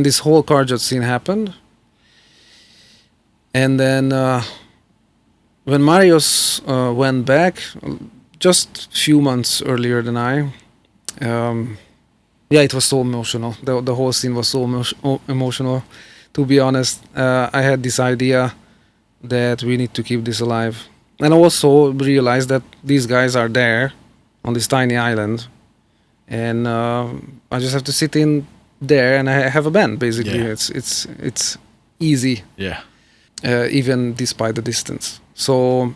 this whole Karjat scene happened. And then when Marius went back, just few months earlier than I, yeah, it was so emotional. The whole scene was so emotional. To be honest, I had this idea that we need to keep this alive, and also realized that these guys are there on this tiny island, and I just have to sit in there and I have a band. Basically, Yeah. it's easy, Yeah. even despite the distance. So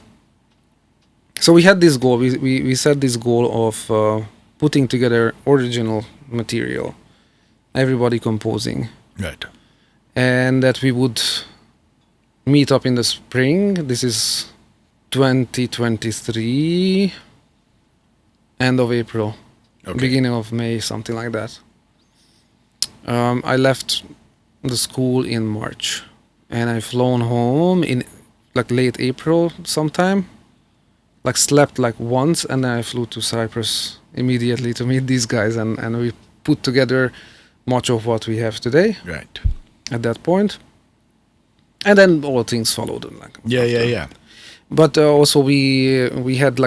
we had this goal. We set this goal of putting together original material, everybody composing, Right. and that we would meet up in the spring. This is 2023, end of April, Okay. beginning of May, something like that. I left the school in March, and I flown home in like late April sometime. Like slept like once, and then I flew to Cyprus immediately to meet these guys, and we put together much of what we have today Right. at that point. And then all things followed. Like after. Yeah. But also we had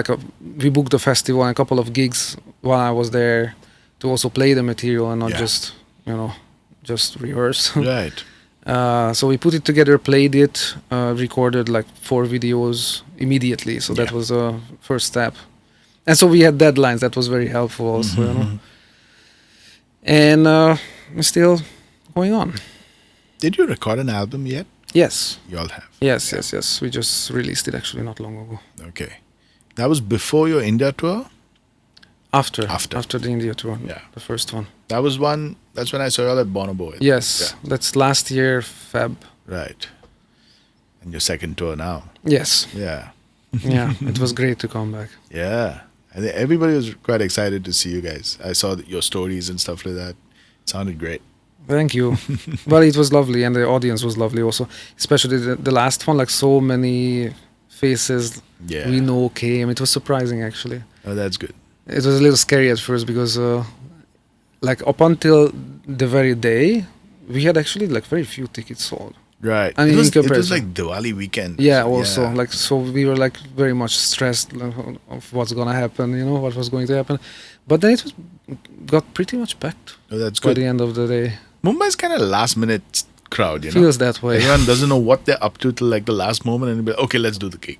we booked a festival and a couple of gigs while I was there to also play the material and not Yeah. just just rehearse. Right. So we put it together, played it, recorded like 4 videos immediately. So that Yeah. was a first step. And so we had deadlines. That was very helpful also, you know. And we're still going on. Did you record an album yet? Yes. You all have. Yes. We just released it actually not long ago. Okay. That was before your India tour? After the India tour, Yeah. the first one. That's when I saw you all at Bonobo. Yes, that's last year, Feb. Right. And your second tour now. Yes, Yeah. yeah, it was great to come back. Yeah. I think everybody was quite excited to see you guys. I saw your stories and stuff like that. It sounded great. Thank you. Well, it was lovely, and the audience was lovely also, especially the last one. Like so many faces Yeah. we know came. It was surprising actually. Oh, that's good. It was a little scary at first because, like up until the very day, we had actually like very few tickets sold. Right. I mean, it in was comparison. like Diwali weekend. Yeah, also like so we were like very much stressed of what's gonna happen, you know, what was going to happen. But then it got pretty much packed Oh, that's by good. the end of the day. Mumbai's kind of last minute crowd, you know. Feels that way. Everyone doesn't know what they're up to till like the last moment, and they'll be like, okay, let's do the gig.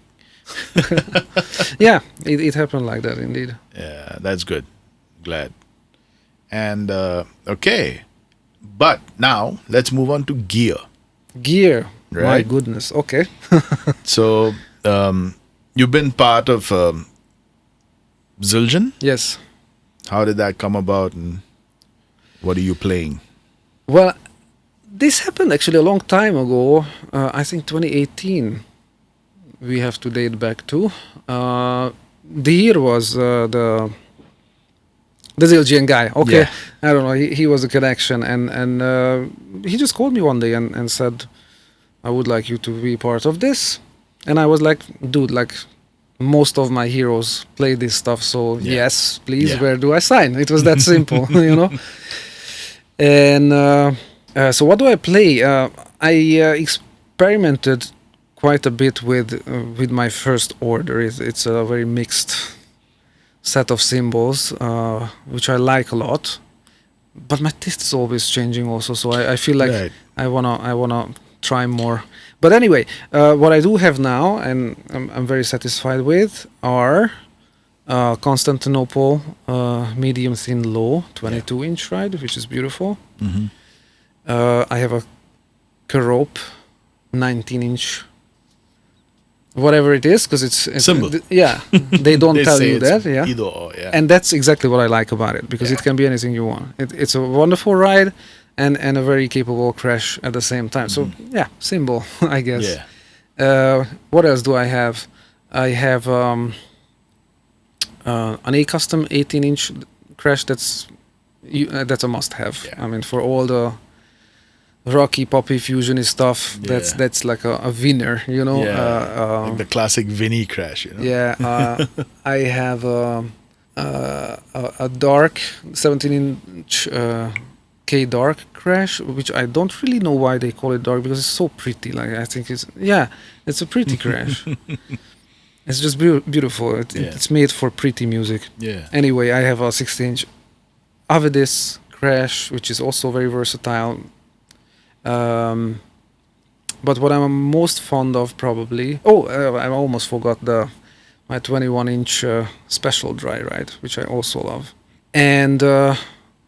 Yeah, it happened like that indeed. Yeah, that's good. Glad. And okay, but now let's move on to gear. Gear. My Right. goodness. Okay. So you've been part of Zildjian. Yes. How did that come about, and what are you playing? Well, this happened actually a long time ago. I think 2018. We have to date back to. The year was the Zildjian guy. Okay, Yeah. I don't know. He was a connection, and he just called me one day and said, I would like you to be part of this. And I was like, dude, like most of my heroes play this stuff, so yes, please, where do I sign? It was that simple, you know. And so what do I play? I experimented quite a bit with my first order. It's a very mixed set of cymbals, which I like a lot. But my taste is always changing also, so I feel like I wanna try more. But anyway, what I do have now, and I'm very satisfied with, are Constantinople medium thin low 22-inch ride, which is beautiful. Mm-hmm. I have a Kerope 19-inch, whatever it is, because it's symbol. They don't tell you that. Either or, and that's exactly what I like about it, because it can be anything you want. It's a wonderful ride. And a very capable crash at the same time. So symbol, I guess. Yeah. What else do I have? I have an A custom 18-inch crash. That's a must-have. Yeah. I mean, for all the rocky, poppy, fusiony stuff, that's like a winner, you know. Yeah. Like the classic Vinny crash, you know. Yeah. I have a dark 17-inch. K dark crash, which I don't really know why they call it dark, because it's so pretty. Like I think it's a pretty crash. It's just beautiful. It's made for pretty music. Yeah. Anyway, I have a 16-inch Avedis crash, which is also very versatile. But what I'm most fond of probably. I almost forgot my 21-inch special dry ride, which I also love, and the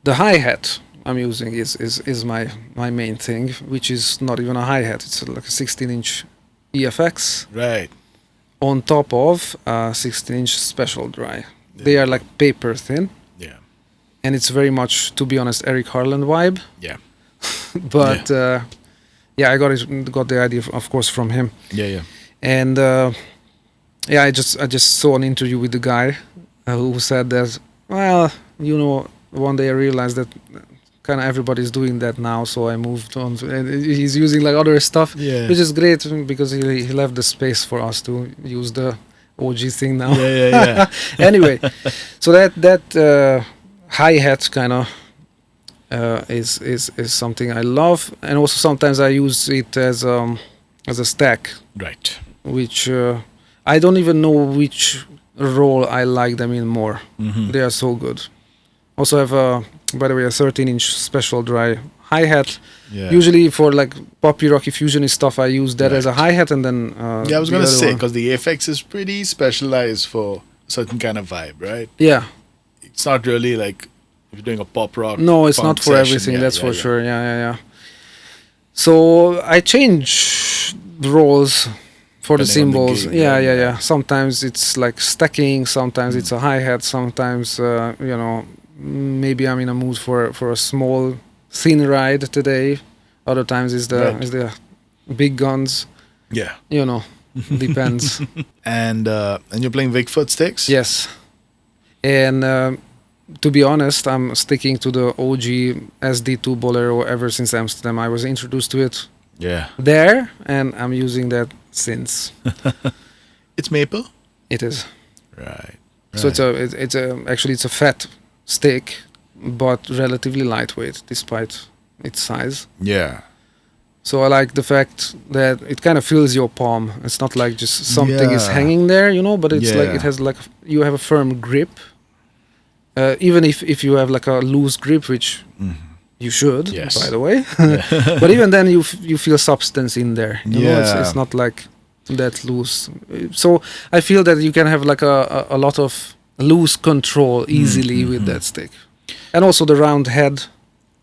hi-hat I'm using is my main thing, which is not even a hi-hat. It's like a 16-inch EFX. Right. On top of a 16-inch special dry. Yeah. They are like paper thin. Yeah. And it's very much, to be honest, Eric Harland vibe. Yeah. But I got the idea, of course, from him. Yeah. And I just saw an interview with the guy who said that, well, you know, one day I realized that kind of everybody's doing that now, so I moved on. And he's using like other stuff, which is great, because he left the space for us to use the OG thing now. Yeah. Anyway, so that hi-hat kind of is something I love, and also sometimes I use it as a stack. Right. Which I don't even know which role I like them in more. Mm-hmm. They are so good. Also have by the way, a 13-inch special dry hi-hat. Yeah. Usually for like poppy, rocky, fusiony stuff, I use that as a hi-hat, and then I was gonna say, because the FX is pretty specialized for a certain kind of vibe, right? Yeah. It's not really like if you're doing a pop rock. No, it's not for everything. That's for sure. Yeah. So I change the roles for the cymbals. The gig, yeah. Sometimes it's like stacking. Sometimes it's a hi-hat. Sometimes maybe I'm in a mood for a small thin ride today. Other times is the big guns. Yeah. You know, depends. And you're playing Bigfoot sticks? Yes. And to be honest, I'm sticking to the OG SD2 Bolero ever since Amsterdam. I was introduced to it there, and I'm using that since. It's maple? It is. Right. So it's a fat stick, but relatively lightweight despite its size. Yeah. So I like the fact that it kind of fills your palm. It's not like just something is hanging there, you know, but it's like it has like you have a firm grip. Even if you have like a loose grip, which you should, by the way. But even then you feel substance in there. You know, it's not like that loose. So I feel that you can have like a lot of loose control easily with that stick. And also the round head,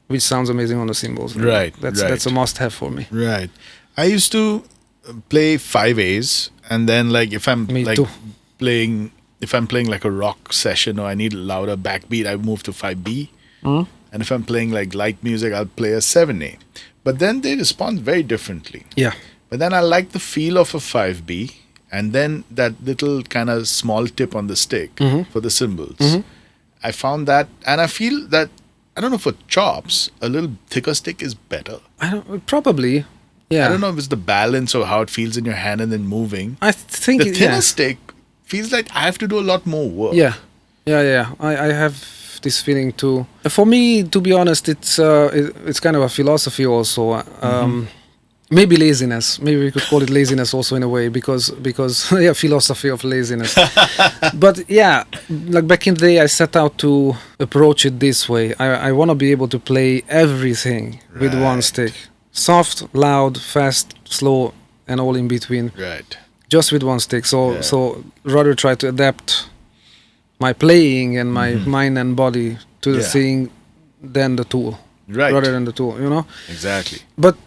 which sounds amazing on the cymbals. Right. That's a must-have for me. Right. I used to play 5As, and then like if I'm playing like a rock session or I need a louder backbeat, I move to 5B. And if I'm playing like light music, I'll play a 7A. But then they respond very differently. Yeah. But then I like the feel of a 5B, and then that little kind of small tip on the stick for the cymbals. I found that, and I feel that, I don't know, for chops, a little thicker stick is better. Probably. Yeah. I don't know if it's the balance or how it feels in your hand and then moving. I think The it, thinner yeah. stick feels like I have to do a lot more work. Yeah, I have this feeling too. For me, to be honest, it's kind of a philosophy also. Maybe laziness. Maybe we could call it laziness also in a way because yeah, philosophy of laziness. But yeah, like back in the day, I set out to approach it this way. I want to be able to play everything with one Right. stick, soft, loud, fast, slow, and all in between. Right. Just with one stick. So Yeah. so rather try to adapt my playing and my mind and body to the Yeah. thing than the tool. Right. Rather than the tool, you know. Exactly. But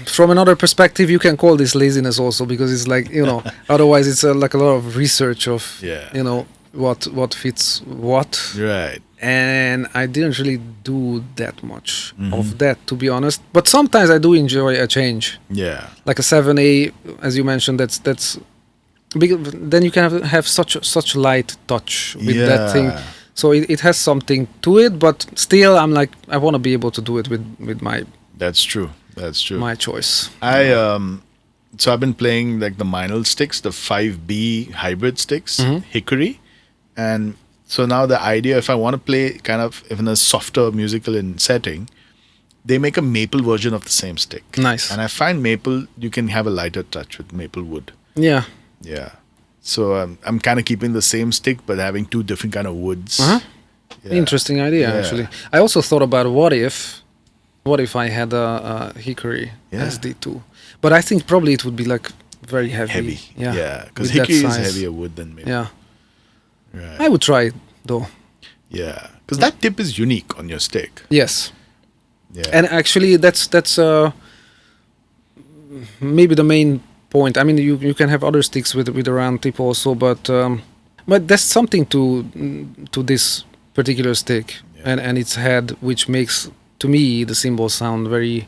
from another perspective, you can call this laziness also because it's like, you know, otherwise it's like a lot of research of, Yeah. you know, what fits what. Right. And I didn't really do that much of that, to be honest. But sometimes I do enjoy a change. Yeah. Like a 7A, as you mentioned, that's because then you can have such light touch with that thing. Yeah. So it has something to it, but still I'm like, I want to be able to do it with That's true. That's true. my choice. So I've been playing like the Meinl sticks, the 5B hybrid sticks, hickory, and so now the idea, if I want to play kind of in a softer musical setting, they make a maple version of the same stick. Nice. And I find maple, you can have a lighter touch with maple wood. Yeah. Yeah. So I'm kind of keeping the same stick, but having two different kind of woods. Uh-huh. Yeah. Interesting idea, Yeah. actually. I also thought about what if I had a hickory Yeah. SD2, but I think probably it would be like very heavy. Heavy. Yeah. Because with that hickory is size. heavier wood than maple. Yeah, Right. I would try it though. Yeah. Because that tip is unique on your stick. Yes, Yeah. and actually that's maybe the main point. I mean, you can have other sticks with a round tip also, but there's something to this particular stick and its head, which makes to me the cymbal sound very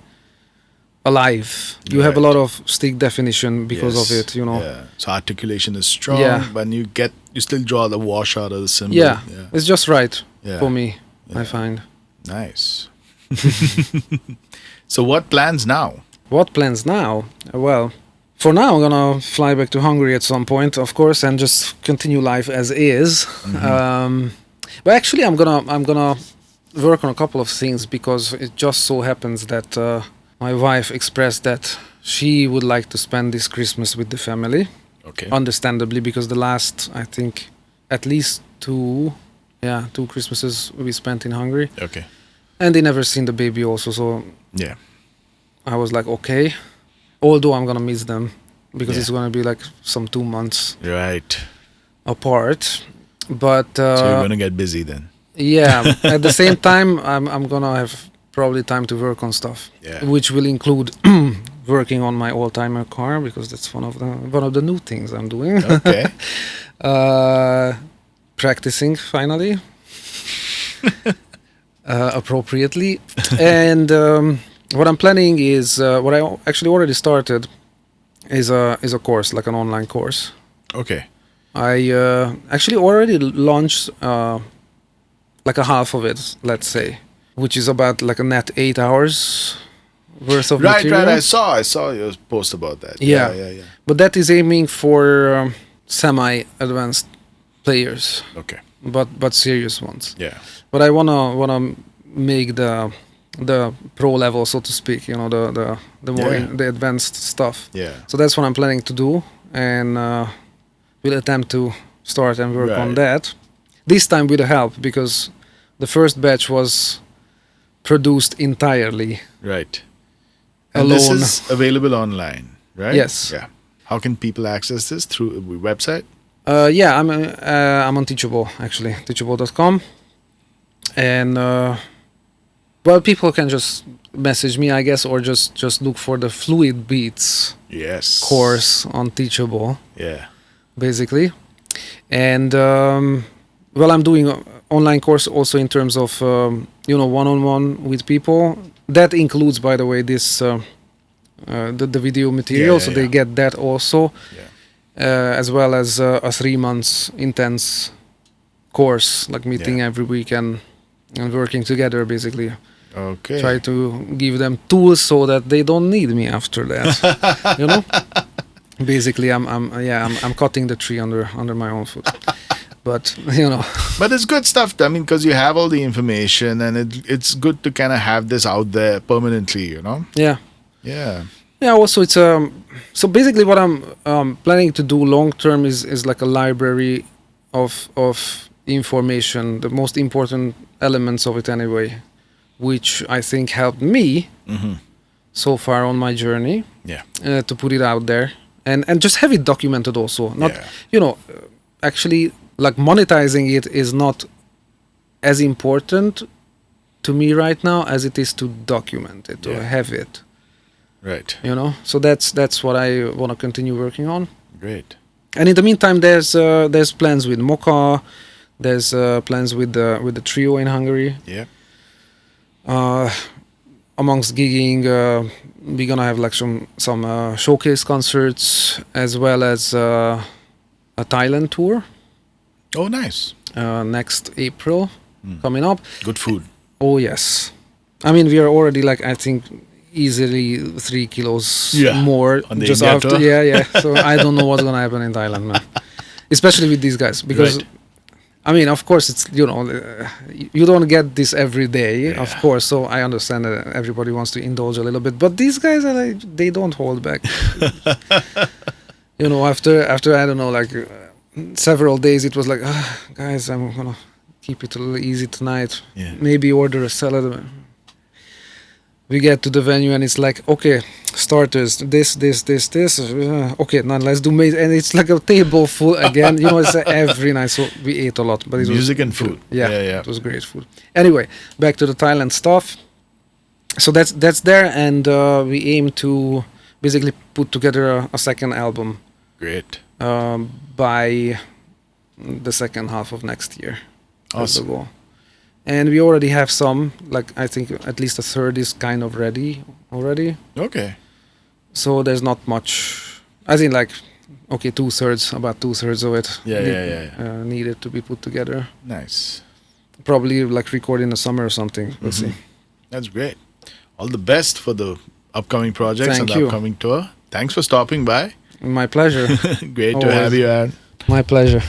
alive. You have a Right. lot of stick definition because of Yes. it, you know. Yeah. So articulation is strong, Yeah. but you still draw the wash out of the cymbal. Yeah, it's just right Yeah. for me. Yeah. I find. Nice. So what plans now? What plans now? Well, for now I'm gonna fly back to Hungary at some point, of course, and just continue life as is. But actually, I'm gonna work on a couple of things because it just so happens that my wife expressed that she would like to spend this Christmas with the family. Okay. Understandably, because the last, I think, at least two Christmases we spent in Hungary, Okay. and they never seen the baby also. So Yeah. I was like, okay, although I'm gonna miss them because Yeah. it's gonna be like some 2 months Right. apart. But So you're gonna get busy then. yeah, at the same time, I'm gonna have probably time to work on stuff, Yeah. which will include working on my old-timer car because that's one of the new things I'm doing. Okay. Practicing finally appropriately, and what I'm planning is what I actually already started is a course, like an online course. Okay. I actually already launched like a half of it, let's say, which is about like a net 8 hours worth of Right. material. Right. I saw your post about that. Yeah. Yeah. But that is aiming for semi-advanced players, Okay. but serious ones. Yeah. But I wanna make the pro level, so to speak. You know, the more Yeah. the advanced stuff. Yeah. So that's what I'm planning to do, and we'll attempt to start and work on Right. that. This time with the help, because the first batch was produced entirely. Right. And this Alone. is available online, right? Yes. Yeah. How can people access this through a website? Yeah, I'm on Teachable actually, teachable.com, and well, people can just message me, I guess, or just look for the Fluid Beats Yes. course on Teachable, Yeah. basically. And well, I'm doing an online course also in terms of one-on-one with people. That includes, by the way, this the video material, so they get that also. Yeah. As well as a 3 months intense course, like meeting every week and working together, basically. Okay. Try to give them tools so that they don't need me after that. You know. Basically, I'm cutting the tree under my own foot. But you know. But it's good stuff. I mean, because you have all the information, and it's good to kind of have this out there permanently. You know. Yeah. Yeah. Yeah. Also, it's so basically what I'm planning to do long term is like a library of information, the most important elements of it anyway, which I think helped me so far on my journey. Yeah. To put it out there and just have it documented also. Not you know, actually like monetizing it is not as important to me right now as it is to document it, to have it. Right. You know, so that's what I want to continue working on. Great. And in the meantime, there's plans with Mocha, there's plans with the trio in Hungary. Yeah. Amongst gigging, we're gonna have like some showcase concerts as well as a Thailand tour. Oh, nice. Next April coming up. Good food. Oh yes, I mean we are already like I think easily 3 kilos more on the just India after. tour. Yeah. So I don't know what's gonna happen in Thailand, man. Especially with these guys because. Right. I mean, of course, it's you know, you don't get this every day, of course. So I understand that everybody wants to indulge a little bit, but these guys are like they don't hold back. You know, after I don't know, like several days, it was like, guys, I'm gonna keep it a little easy tonight. Yeah. Maybe order a salad. We get to the venue and it's like, okay, starters, this. Okay, now let's do main, and it's like a table full again. You know, it's every night. So we ate a lot, but it Music was and food. Yeah, it was great food. Anyway, back to the Thailand stuff. So that's there, and we aim to basically put together a second album. Great. By the second half of next year. That's the Awesome. goal. And we already have some, like I think at least a third is kind of ready already. Okay. So there's not much. I think like, okay, about two thirds of it needed to be put together. Nice. Probably like record in the summer or something. We'll see. That's great. All the best for the upcoming projects and Thank the you. upcoming tour. Thanks for stopping by. My pleasure. Great to Always. have you, Aaron. My pleasure.